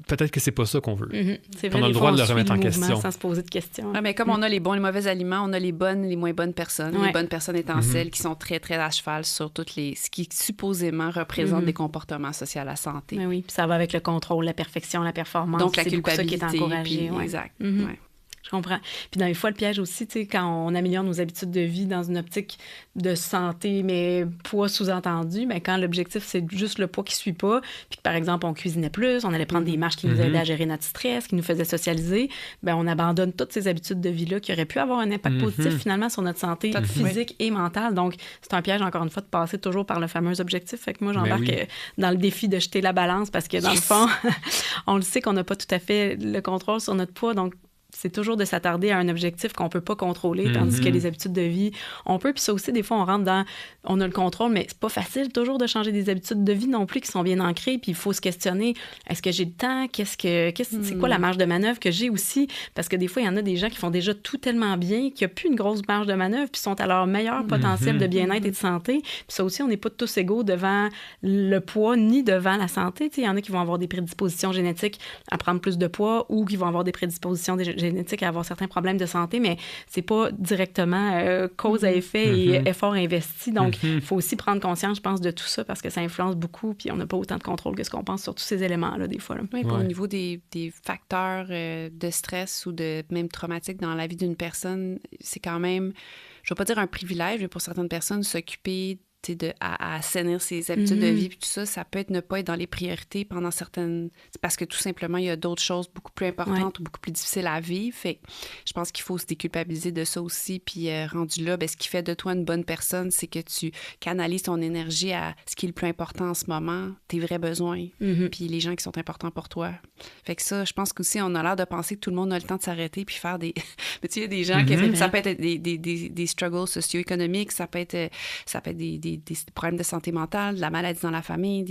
peut-être que c'est pas ça qu'on veut. C'est vrai, on a le droit de le remettre en question. Sans se poser de questions. Ouais, mais comme on a les bons et les mauvais aliments, on a les bonnes et les moins bonnes personnes. Les bonnes personnes étant celles qui sont très, très à cheval sur toutes les... ce qui supposément représente des comportements associés à la santé. Mais oui, puis ça va avec le contrôle, la perfection, la performance. Donc la C'est culpabilité. ça qui est encouragé. Puis, exact. Ouais. Je comprends. Puis dans les fois, le piège aussi, tu sais, quand on améliore nos habitudes de vie dans une optique de santé, mais poids sous-entendu, mais quand l'objectif, c'est juste le poids qui ne suit pas, puis que, par exemple, on cuisinait plus, on allait prendre des marches qui nous aidaient à gérer notre stress, qui nous faisaient socialiser, bien, on abandonne toutes ces habitudes de vie-là qui auraient pu avoir un impact positif, finalement, sur notre santé physique et mentale. Donc, c'est un piège, encore une fois, de passer toujours par le fameux objectif. Fait que moi, j'embarque dans le défi de jeter la balance parce que, dans le fond, on le sait qu'on n'a pas tout à fait le contrôle sur notre poids, donc c'est toujours de s'attarder à un objectif qu'on peut pas contrôler, tandis que les habitudes de vie, on peut. Puis ça aussi, des fois, on rentre dans... On a le contrôle, mais c'est pas facile toujours de changer des habitudes de vie non plus qui sont bien ancrées. Puis il faut se questionner, est-ce que j'ai le temps? C'est quoi la marge de manœuvre que j'ai aussi? Parce que des fois, il y en a des gens qui font déjà tout tellement bien qu'il n'y a plus une grosse marge de manœuvre puis sont à leur meilleur potentiel de bien-être et de santé. Puis ça aussi, on n'est pas tous égaux devant le poids ni devant la santé. Il y en a qui vont avoir des prédispositions génétiques à prendre plus de poids ou qui vont avoir des prédispositions génétique à avoir certains problèmes de santé, mais c'est pas directement cause à effet et effort investi. Donc, il faut aussi prendre conscience, je pense, de tout ça parce que ça influence beaucoup puis on n'a pas autant de contrôle que ce qu'on pense sur tous ces éléments-là, des fois. Là. Oui, au niveau des facteurs de stress ou de même traumatiques dans la vie d'une personne, c'est quand même, je ne vais pas dire un privilège, mais pour certaines personnes, s'occuper à assainir ses habitudes de vie puis tout ça, ça peut être ne pas être dans les priorités pendant certaines... Parce que tout simplement, il y a d'autres choses beaucoup plus importantes ou beaucoup plus difficiles à vivre. Fait je pense qu'il faut se déculpabiliser de ça aussi. Puis rendu là, ce qui fait de toi une bonne personne, c'est que tu canalises ton énergie à ce qui est le plus important en ce moment, tes vrais besoins, puis les gens qui sont importants pour toi. Fait que ça, je pense qu'aussi, on a l'air de penser que tout le monde a le temps de s'arrêter puis faire des... Mais tu sais, il y a des gens qui... Ça peut être des struggles socio-économiques, ça peut être des problèmes de santé mentale, de la maladie dans la famille,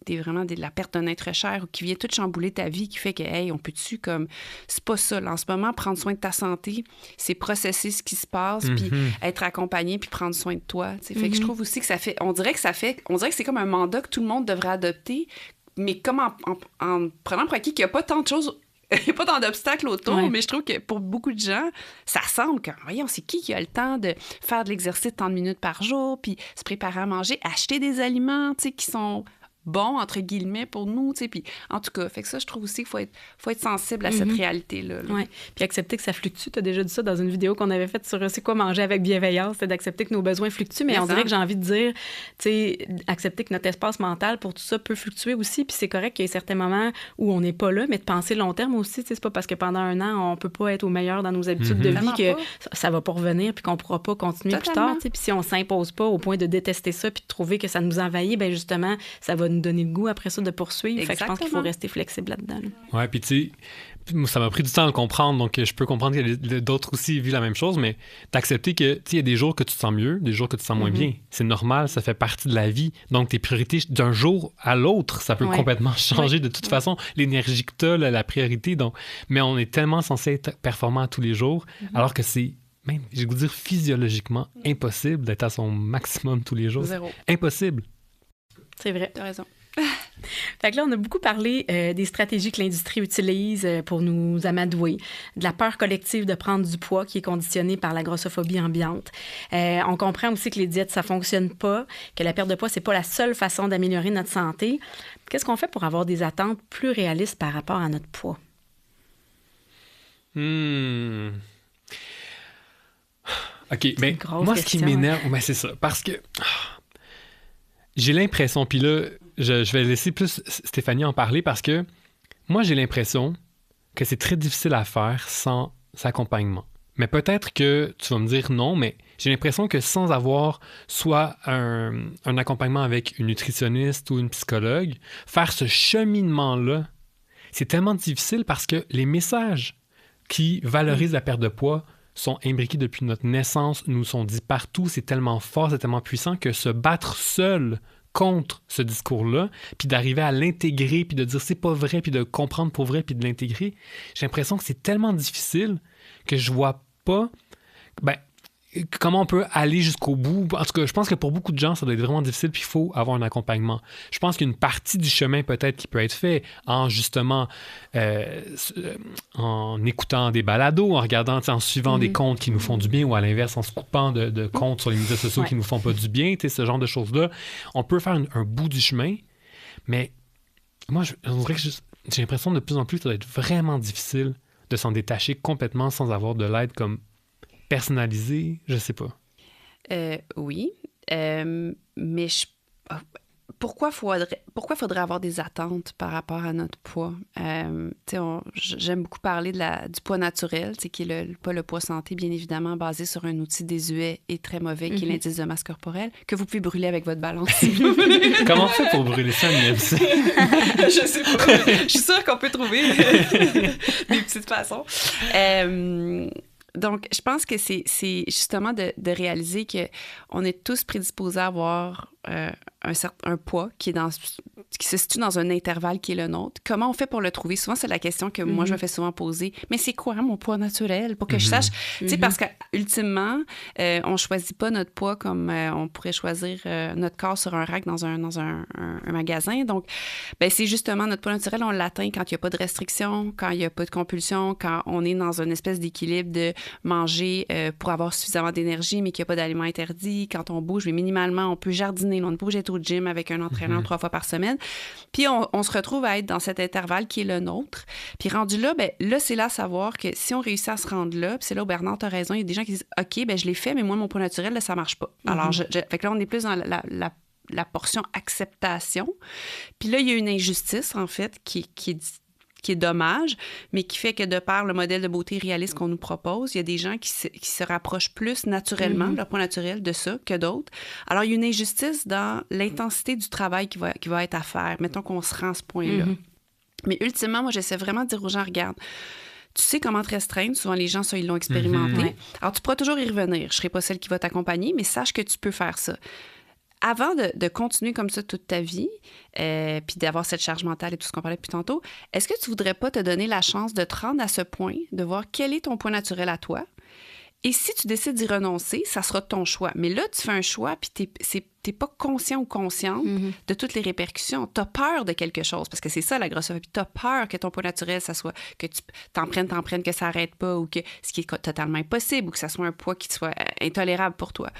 vraiment de la perte d'un être cher ou qui vient tout chambouler ta vie, qui fait que, hey, on peut-tu comme... C'est pas ça. Là, en ce moment, prendre soin de ta santé, c'est processer ce qui se passe, puis être accompagné, puis prendre soin de toi. Fait que je trouve aussi que ça fait... On dirait que c'est comme un mandat que tout le monde devrait adopter, mais comme en prenant pour acquis qu'il n'y a pas tant de choses... Il n'y a pas tant d'obstacles autour, mais je trouve que pour beaucoup de gens, ça semble que, voyons, c'est qui a le temps de faire de l'exercice tant de minutes par jour, puis se préparer à manger, acheter des aliments, tu sais, qui sont bons, entre guillemets, pour nous, tu sais, puis en tout cas, fait que ça, je trouve aussi qu'il faut être sensible à cette réalité-là. Oui, puis accepter que ça fluctue. Tu as déjà dit ça dans une vidéo qu'on avait faite sur c'est quoi manger avec bienveillance, c'est d'accepter que nos besoins fluctuent, mais on dirait que j'ai envie de dire, tu sais, accepter que notre espace mental pour tout ça peut fluctuer aussi, puis c'est correct qu'il y ait certains moments où on n'est pas là, mais de penser long terme aussi, tu sais, c'est pas parce que pendant un an, on peut pas être au meilleur dans nos habitudes de vie que ça va pas revenir, puis qu'on pourra pas continuer plus tard, tu sais, puis si on s'impose pas au point de détester ça, puis de trouver que ça nous envahit, bien justement, ça va nous donner le goût après ça de poursuivre. Fait que je pense qu'il faut rester flexible là-dedans. Là. Ouais, puis tu sais, ça m'a pris du temps à le comprendre, donc je peux comprendre qu'il y a d'autres aussi vu la même chose, mais d'accepter que, tu sais, il y a des jours que tu te sens mieux, des jours que tu te sens moins bien. C'est normal, ça fait partie de la vie. Donc, tes priorités d'un jour à l'autre, ça peut complètement changer de toute façon. L'énergie que tu as, la priorité, donc... Mais on est tellement censé être performant tous les jours, alors que c'est même, je vais vous dire, physiologiquement impossible d'être à son maximum tous les jours. Zéro. Impossible. C'est vrai. T'as raison. Fait que là, on a beaucoup parlé des stratégies que l'industrie utilise pour nous amadouer, de la peur collective de prendre du poids qui est conditionnée par la grossophobie ambiante. On comprend aussi que les diètes, ça fonctionne pas, que la perte de poids, c'est pas la seule façon d'améliorer notre santé. Qu'est-ce qu'on fait pour avoir des attentes plus réalistes par rapport à notre poids? OK, mais moi, ce qui m'énerve, c'est ça, parce que j'ai l'impression, puis là, je vais laisser plus Stéphanie en parler parce que moi, j'ai l'impression que c'est très difficile à faire sans accompagnement. Mais peut-être que tu vas me dire non, mais j'ai l'impression que sans avoir soit un accompagnement avec une nutritionniste ou une psychologue, faire ce cheminement-là, c'est tellement difficile parce que les messages qui valorisent la perte de poids sont imbriqués depuis notre naissance, nous sont dits partout, c'est tellement fort, c'est tellement puissant que se battre seul contre ce discours-là, puis d'arriver à l'intégrer, puis de dire c'est pas vrai, puis de comprendre pour vrai, puis de l'intégrer, j'ai l'impression que c'est tellement difficile que je vois pas comment on peut aller jusqu'au bout. En tout cas, je pense que pour beaucoup de gens, ça doit être vraiment difficile, puis il faut avoir un accompagnement. Je pense qu'une partie du chemin peut-être qui peut être fait en justement en écoutant des balados, en regardant, en suivant des comptes qui nous font du bien, ou à l'inverse, en se coupant de comptes sur les médias sociaux qui nous font pas du bien, ce genre de choses-là. On peut faire un bout du chemin, mais moi, on dirait que j'ai l'impression de plus en plus que ça doit être vraiment difficile de s'en détacher complètement sans avoir de l'aide comme personnalisée, je sais pas. Oui, mais pourquoi faudrait avoir des attentes par rapport à notre poids? J'aime beaucoup parler du poids naturel, qui est pas le poids santé, bien évidemment, basé sur un outil désuet et très mauvais, qui est l'indice de masse corporelle, que vous pouvez brûler avec votre balance. Comment on fait pour brûler ça, Agnès? Je sais pas. Je suis sûre qu'on peut trouver des petites façons. Donc, je pense que c'est justement de réaliser qu'on est tous prédisposés à avoir un poids qui se situe dans un intervalle qui est le nôtre. Comment on fait pour le trouver? Souvent, c'est la question que moi, je me fais souvent poser. Mais c'est quoi mon poids naturel? Pour que je sache. Tu sais, parce qu'ultimement, on ne choisit pas notre poids comme on pourrait choisir notre corps sur un rack dans un magasin. Donc, c'est justement notre poids naturel, on l'atteint quand il n'y a pas de restriction, quand il n'y a pas de compulsion, quand on est dans une espèce d'équilibre de manger pour avoir suffisamment d'énergie, mais qu'il n'y a pas d'aliments interdits. Quand on bouge, mais minimalement, on peut jardiner. On n'est pas obligé d'être au gym avec un entraîneur 3 fois par semaine. Puis on se retrouve à être dans cet intervalle qui est le nôtre. Puis rendu là, là, c'est là à savoir que si on réussit à se rendre là, puis c'est là où Bernard, t'as raison, il y a des gens qui disent « OK, je l'ai fait, mais moi, mon poids naturel, là, ça marche pas. » Alors, fait que là, on est plus dans la portion acceptation. Puis là, il y a une injustice, en fait, qui est dommage, mais qui fait que de par le modèle de beauté réaliste qu'on nous propose, il y a des gens qui se rapprochent plus naturellement, leur poids naturel, de ça que d'autres. Alors, il y a une injustice dans l'intensité du travail qui va être à faire. Mettons qu'on se rend à ce point-là. Mais ultimement, moi, j'essaie vraiment de dire aux gens, regarde, tu sais comment te restreindre. Souvent, les gens, ça, ils l'ont expérimenté. Alors, tu pourras toujours y revenir. Je ne serai pas celle qui va t'accompagner, mais sache que tu peux faire ça. Avant de continuer comme ça toute ta vie, puis d'avoir cette charge mentale et tout ce qu'on parlait depuis tantôt, est-ce que tu voudrais pas te donner la chance de te rendre à ce point, de voir quel est ton poids naturel à toi? Et si tu décides d'y renoncer, ça sera ton choix. Mais là, tu fais un choix, puis t'es pas conscient ou consciente de toutes les répercussions. T'as peur de quelque chose, parce que c'est ça la grossophobie. T'as peur que ton poids naturel, ça soit que tu t'en prennes, que ça arrête pas, ou que ce qui est totalement impossible, ou que ça soit un poids qui soit intolérable pour toi.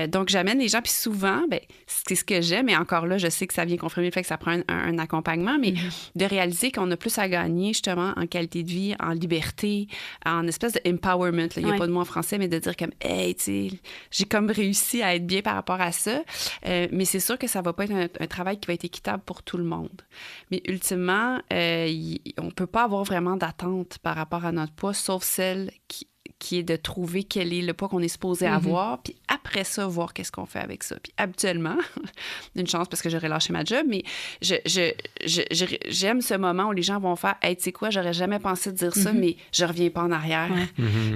Donc, j'amène les gens, puis souvent, c'est ce que j'aime, mais encore là, je sais que ça vient confirmer le fait que ça prend un accompagnement, mais de réaliser qu'on a plus à gagner, justement, en qualité de vie, en liberté, en espèce de empowerment. Il n'y a pas de mot en français, mais de dire comme, hey, tu sais, j'ai comme réussi à être bien par rapport à ça. Mais c'est sûr que ça va pas être un travail qui va être équitable pour tout le monde. Mais ultimement, on peut pas avoir vraiment d'attente par rapport à notre poids, sauf celle qui est de trouver quel est le poids qu'on est supposé avoir, puis après ça, voir qu'est-ce qu'on fait avec ça. Puis habituellement, une chance parce que j'aurais lâché ma job, mais j'aime ce moment où les gens vont faire « Hey, tu sais quoi, j'aurais jamais pensé de dire ça, mais je reviens pas en arrière. »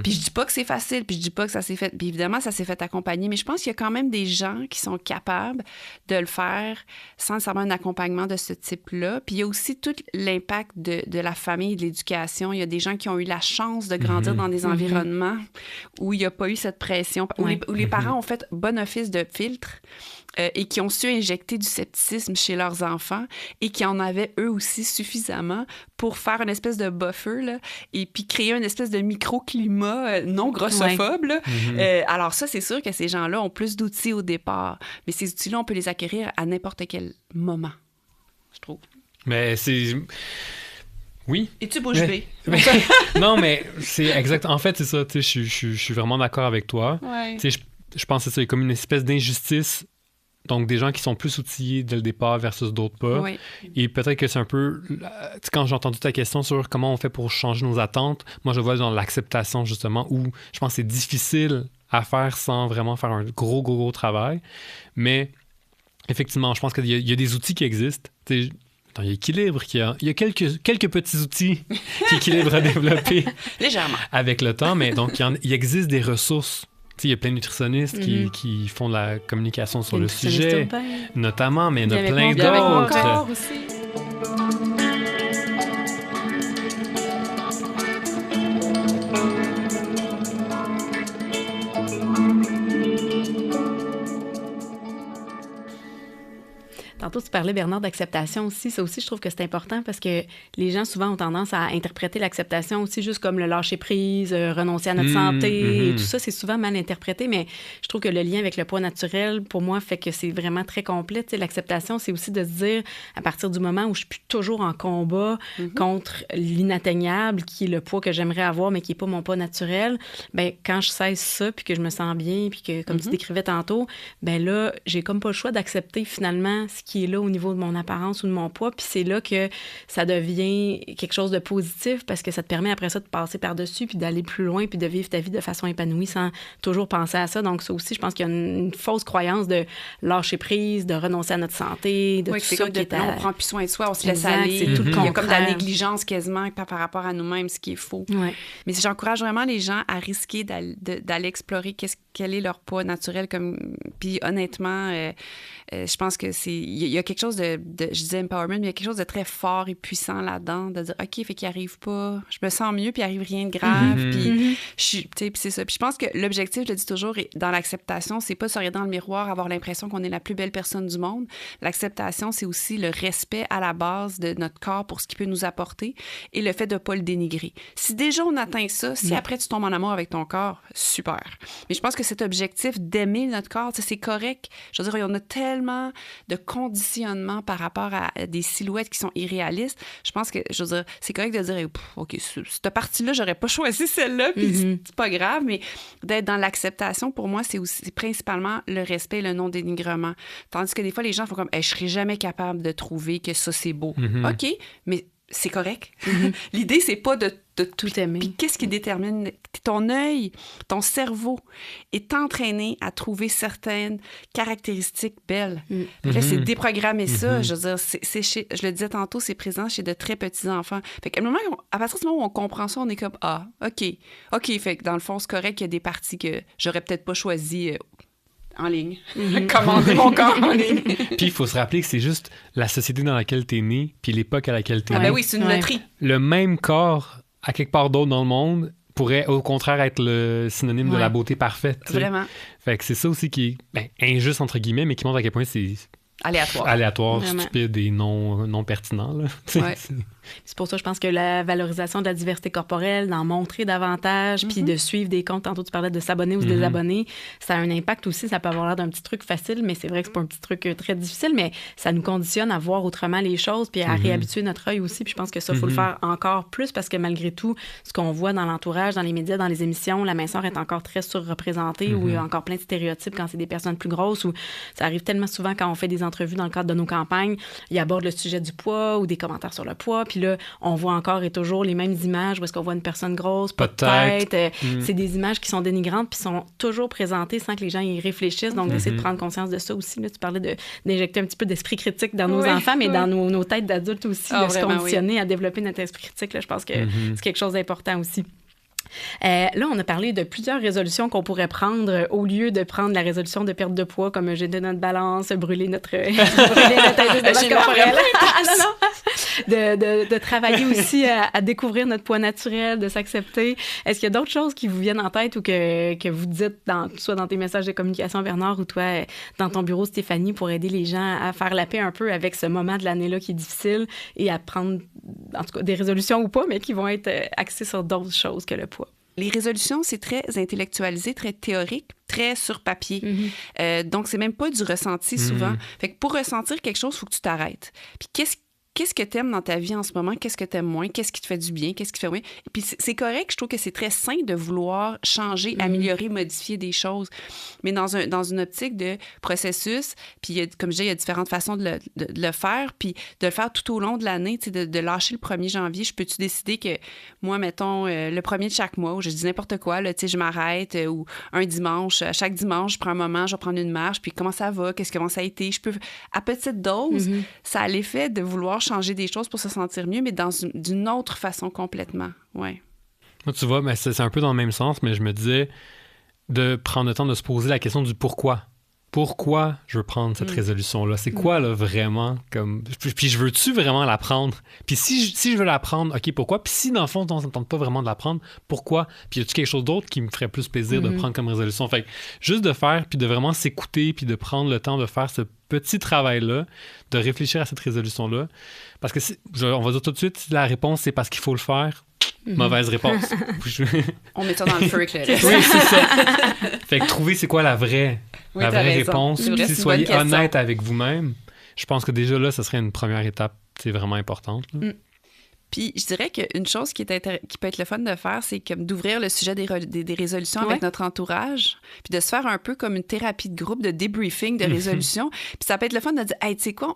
Puis je dis pas que c'est facile, puis je dis pas que ça s'est fait... Puis évidemment, ça s'est fait accompagner, mais je pense qu'il y a quand même des gens qui sont capables de le faire sans nécessairement un accompagnement de ce type-là. Puis il y a aussi tout l'impact de la famille et de l'éducation. Il y a des gens qui ont eu la chance de grandir dans des environnements où il n'y a pas eu cette pression, où les parents ont fait bon office de filtre et qui ont su injecter du scepticisme chez leurs enfants et qui en avaient eux aussi suffisamment pour faire une espèce de buffer là, et puis créer une espèce de microclimat non grossophobe. Là. Alors ça, c'est sûr que ces gens-là ont plus d'outils au départ, mais ces outils-là, on peut les acquérir à n'importe quel moment, je trouve. Mais c'est... Oui. Et tu bouges B. Non, mais c'est exact. En fait, c'est ça. Je suis vraiment d'accord avec toi. Ouais. Je pense que c'est comme une espèce d'injustice Donc, des gens qui sont plus outillés dès le départ versus d'autres pas. Oui. Et peut-être que c'est un peu... Quand j'ai entendu ta question sur comment on fait pour changer nos attentes, moi, je vois dans l'acceptation, justement, où je pense que c'est difficile à faire sans vraiment faire un gros travail. Mais effectivement, je pense qu'il y a des outils qui existent. Il y a l'équilibre, il y a quelques petits outils qui équilibrent à développer légèrement avec le temps, mais donc il existe des ressources. Il y a plein de nutritionnistes qui font de la communication sur le sujet, notamment, mais il y en a plein d'autres. Tantôt, tu parlais, Bernard, d'acceptation aussi. Ça aussi, je trouve que c'est important parce que les gens, souvent, ont tendance à interpréter l'acceptation aussi juste comme le lâcher-prise, renoncer à notre santé. Et tout ça, c'est souvent mal interprété, mais je trouve que le lien avec le poids naturel, pour moi, fait que c'est vraiment très complet. Tu sais, l'acceptation, c'est aussi de se dire, à partir du moment où je suis toujours en combat contre l'inatteignable, qui est le poids que j'aimerais avoir, mais qui n'est pas mon poids naturel, ben quand je cesse ça, puis que je me sens bien, puis que, comme tu décrivais tantôt, ben là, j'ai comme pas le choix d'accepter finalement ce qui est là au niveau de mon apparence ou de mon poids. Puis c'est là que ça devient quelque chose de positif parce que ça te permet après ça de passer par-dessus puis d'aller plus loin puis de vivre ta vie de façon épanouie sans toujours penser à ça. Donc ça aussi, je pense qu'il y a une fausse croyance de lâcher prise, de renoncer à notre santé, de tout ça. On prend plus soin de soi, on se laisse aller. C'est tout le contraire. Il y a comme de la négligence quasiment par rapport à nous-mêmes, ce qui est faux. Ouais. Mais j'encourage vraiment les gens à risquer d'aller explorer quel est leur poids naturel. Puis honnêtement, je pense que il y a quelque chose de je disais empowerment, mais il y a quelque chose de très fort et puissant là-dedans, de dire OK, fait qu'il arrive pas, je me sens mieux, puis il arrive rien de grave, puis puis c'est ça. Puis je pense que l'objectif, je le dis toujours, dans l'acceptation, c'est pas se regarder dans le miroir, avoir l'impression qu'on est la plus belle personne du monde. L'acceptation, c'est aussi le respect à la base de notre corps pour ce qu'il peut nous apporter et le fait de pas le dénigrer. Si déjà on atteint ça, si après tu tombes en amour avec ton corps, super. Mais je pense que cet objectif d'aimer notre corps, c'est correct. Je veux dire, on a tellement de conditionnement par rapport à des silhouettes qui sont irréalistes. Je pense que, je veux dire, c'est correct de dire OK, cette partie-là, j'aurais pas choisi celle-là, puis c'est pas grave, mais d'être dans l'acceptation, pour moi, c'est principalement le respect et le non-dénigrement. Tandis que des fois, les gens font comme je serais jamais capable de trouver que ça, c'est beau. OK, mais c'est correct. L'idée, c'est pas de tout aimer. Puis qu'est-ce qui détermine? Ton œil, ton cerveau est entraîné à trouver certaines caractéristiques belles. Là, c'est déprogrammer ça. Je veux dire, je le disais tantôt, c'est présent chez de très petits enfants. Fait qu'à un moment, à partir du moment où on comprend ça, on est comme OK. Fait que dans le fond, c'est correct qu'il y a des parties que j'aurais peut-être pas choisies en ligne. Commander mon corps en ligne. Puis il faut se rappeler que c'est juste la société dans laquelle t'es né puis l'époque à laquelle t'es né. Ben oui, c'est une loterie. Le même corps à quelque part d'autre dans le monde pourrait au contraire être le synonyme de la beauté parfaite. T'sais. Vraiment. Fait que c'est ça aussi qui est injuste entre guillemets, mais qui montre à quel point c'est aléatoire, vraiment. stupide et non pertinent. Là. Ouais. C'est pour ça, je pense que la valorisation de la diversité corporelle, d'en montrer davantage, puis de suivre des comptes, tantôt tu parlais de s'abonner ou se désabonner, ça a un impact aussi. Ça peut avoir l'air d'un petit truc facile, mais c'est vrai que c'est pas un petit truc très difficile, mais ça nous conditionne à voir autrement les choses, puis à réhabituer notre œil aussi. Puis je pense que ça, il faut le faire encore plus, parce que malgré tout, ce qu'on voit dans l'entourage, dans les médias, dans les émissions, la minceur est encore très surreprésentée, où il y a encore plein de stéréotypes quand c'est des personnes plus grosses, ou ça arrive tellement souvent quand on fait des entrevues dans le cadre de nos campagnes, ils abordent le sujet du poids ou des commentaires sur le poids, puis là, on voit encore et toujours les mêmes images où est-ce qu'on voit une personne grosse, pas de tête. C'est des images qui sont dénigrantes puis sont toujours présentées sans que les gens y réfléchissent. Donc, d'essayer de prendre conscience de ça aussi. Là, tu parlais d'injecter un petit peu d'esprit critique dans nos enfants, mais dans nos têtes d'adultes aussi, de se conditionner à développer notre esprit critique. Là, je pense que c'est quelque chose d'important aussi. Là, on a parlé de plusieurs résolutions qu'on pourrait prendre au lieu de prendre la résolution de perte de poids, comme jeter notre balance, brûler notre indice de masse corporelle. De travailler aussi à découvrir notre poids naturel, de s'accepter. Est-ce qu'il y a d'autres choses qui vous viennent en tête ou que vous dites, soit dans tes messages de communication, Bernard, ou toi, dans ton bureau, Stéphanie, pour aider les gens à faire la paix un peu avec ce moment de l'année-là qui est difficile et à prendre, en tout cas, des résolutions ou pas, mais qui vont être axées sur d'autres choses que le poids? Les résolutions, c'est très intellectualisé, très théorique, très sur papier. Donc, c'est même pas du ressenti souvent. Fait que pour ressentir quelque chose, il faut que tu t'arrêtes. Puis qu'est-ce que tu aimes dans ta vie en ce moment, qu'est-ce que tu aimes moins, qu'est-ce qui te fait du bien, qu'est-ce qui te fait moins. Et puis c'est correct, je trouve que c'est très sain de vouloir changer, améliorer, modifier des choses. Mais dans une optique de processus, puis comme je disais, il y a différentes façons de le faire, puis de le faire tout au long de l'année, tu sais, de lâcher le 1er janvier. Je peux-tu décider que moi, mettons, le 1er de chaque mois, où je dis n'importe quoi, là, tu sais, je m'arrête, ou un dimanche, chaque dimanche, je prends un moment, je vais prendre une marche, puis comment ça va, comment ça a été. Je peux, à petite dose, ça a l'effet de vouloir changer des choses pour se sentir mieux, mais d'une autre façon complètement. Ouais. Moi, tu vois, mais c'est un peu dans le même sens, mais je me disais de prendre le temps de se poser la question du pourquoi. Pourquoi je veux prendre cette résolution-là? C'est quoi, là, vraiment? Puis je veux-tu vraiment la prendre? Puis si je veux la prendre, OK, pourquoi? Puis si, dans le fond, on ne tente pas vraiment de la prendre, pourquoi? Puis y a-tu quelque chose d'autre qui me ferait plus plaisir de prendre comme résolution? Fait que juste de faire, puis de vraiment s'écouter, puis de prendre le temps de faire ce petit travail-là, de réfléchir à cette résolution-là. Parce que, on va dire tout de suite, si la réponse, c'est parce qu'il faut le faire, mauvaise réponse. On met ça dans le feu avec le reste. Oui, c'est ça. Fait que trouver c'est quoi la vraie réponse. Puis si soyez honnête avec vous-même, je pense que déjà là, ce serait une première étape, c'est vraiment importante. Puis je dirais qu'une chose qui peut être le fun de faire, c'est comme d'ouvrir le sujet des résolutions avec notre entourage, puis de se faire un peu comme une thérapie de groupe, de débriefing de résolutions. Puis ça peut être le fun de dire, hey, tu sais quoi,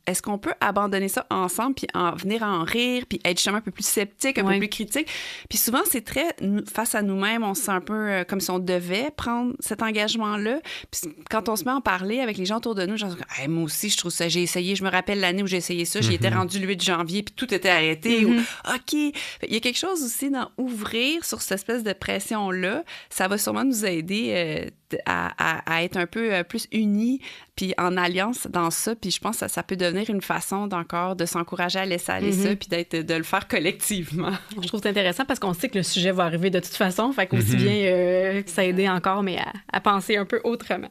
est-ce qu'on peut abandonner ça ensemble, puis venir en rire, puis être justement un peu plus sceptique, un peu plus critique. Puis souvent, c'est très, face à nous-mêmes, on se sent un peu comme si on devait prendre cet engagement-là. Puis quand on se met à en parler avec les gens autour de nous, genre, hey, moi aussi, je trouve ça, j'ai essayé, je me rappelle l'année où j'ai essayé ça, j'y étais rendu le 8 janvier, puis tout était arrêté. Ou, OK. Il y a quelque chose aussi dans ouvrir sur cette espèce de pression-là. Ça va sûrement nous aider à être un peu plus unis puis en alliance dans ça. Puis je pense que ça peut devenir une façon d'encore de s'encourager à laisser aller ça puis de le faire collectivement. Je trouve ça intéressant parce qu'on sait que le sujet va arriver de toute façon. Fait qu'aussi bien s'aider encore, mais à penser un peu autrement.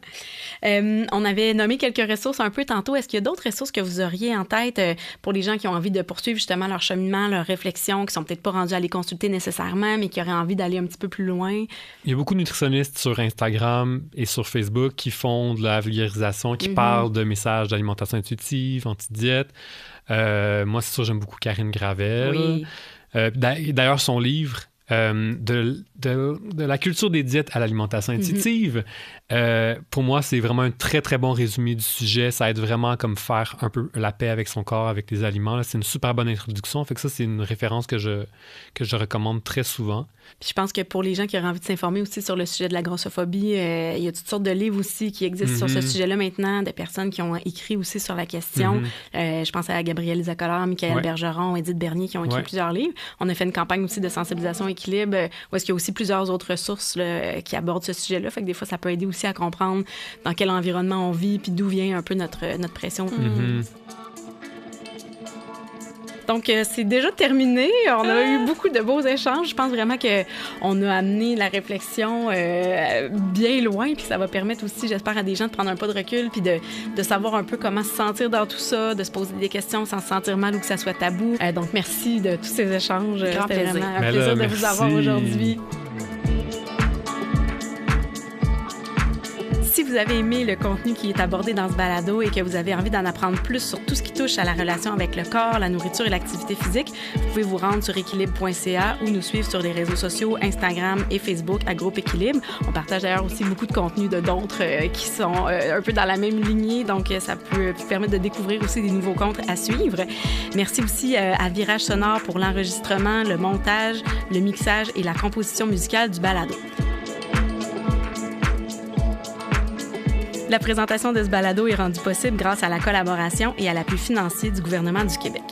On avait nommé quelques ressources un peu tantôt. Est-ce qu'il y a d'autres ressources que vous auriez en tête pour les gens qui ont envie de poursuivre justement leur cheminement, leurs réflexions, qui sont peut-être pas rendus à les consulter nécessairement, mais qui auraient envie d'aller un petit peu plus loin? Il y a beaucoup de nutritionnistes sur Instagram et sur Facebook qui font de la vulgarisation, qui parlent de messages d'alimentation intuitive, anti-diète. Moi, c'est sûr, j'aime beaucoup Karine Gravel. Oui. D'ailleurs, son livre, de la culture des diètes à l'alimentation intuitive, pour moi, c'est vraiment un très, très bon résumé du sujet. Ça aide vraiment à comme faire un peu la paix avec son corps, avec les aliments. Là, c'est une super bonne introduction. Fait que ça, c'est une référence que je recommande très souvent. Puis je pense que pour les gens qui auraient envie de s'informer aussi sur le sujet de la grossophobie, il y a toutes sortes de livres aussi qui existent sur ce sujet-là maintenant, des personnes qui ont écrit aussi sur la question. Je pense à Gabrielle Zacolard, Michael Bergeron, Edith Bernier qui ont écrit plusieurs livres. On a fait une campagne aussi de sensibilisation équilibre où est-ce qu'il y a aussi plusieurs autres ressources là, qui abordent ce sujet-là. Fait que des fois, ça peut aider aussi à comprendre dans quel environnement on vit puis d'où vient un peu notre pression. Donc, c'est déjà terminé. On a eu beaucoup de beaux échanges. Je pense vraiment qu'on a amené la réflexion bien loin, puis ça va permettre aussi, j'espère, à des gens de prendre un pas de recul, puis de savoir un peu comment se sentir dans tout ça, de se poser des questions sans se sentir mal ou que ça soit tabou. Donc, merci de tous ces échanges. C'était vraiment un plaisir de vous avoir aujourd'hui. Si vous avez aimé le contenu qui est abordé dans ce balado et que vous avez envie d'en apprendre plus sur tout ce qui touche à la relation avec le corps, la nourriture et l'activité physique, vous pouvez vous rendre sur équilibre.ca ou nous suivre sur les réseaux sociaux Instagram et Facebook à Groupe Équilibre. On partage d'ailleurs aussi beaucoup de contenu de d'autres qui sont un peu dans la même lignée, donc ça peut permettre de découvrir aussi des nouveaux comptes à suivre. Merci aussi à Virage Sonore pour l'enregistrement, le montage, le mixage et la composition musicale du balado. La présentation de ce balado est rendue possible grâce à la collaboration et à l'appui financier du gouvernement du Québec.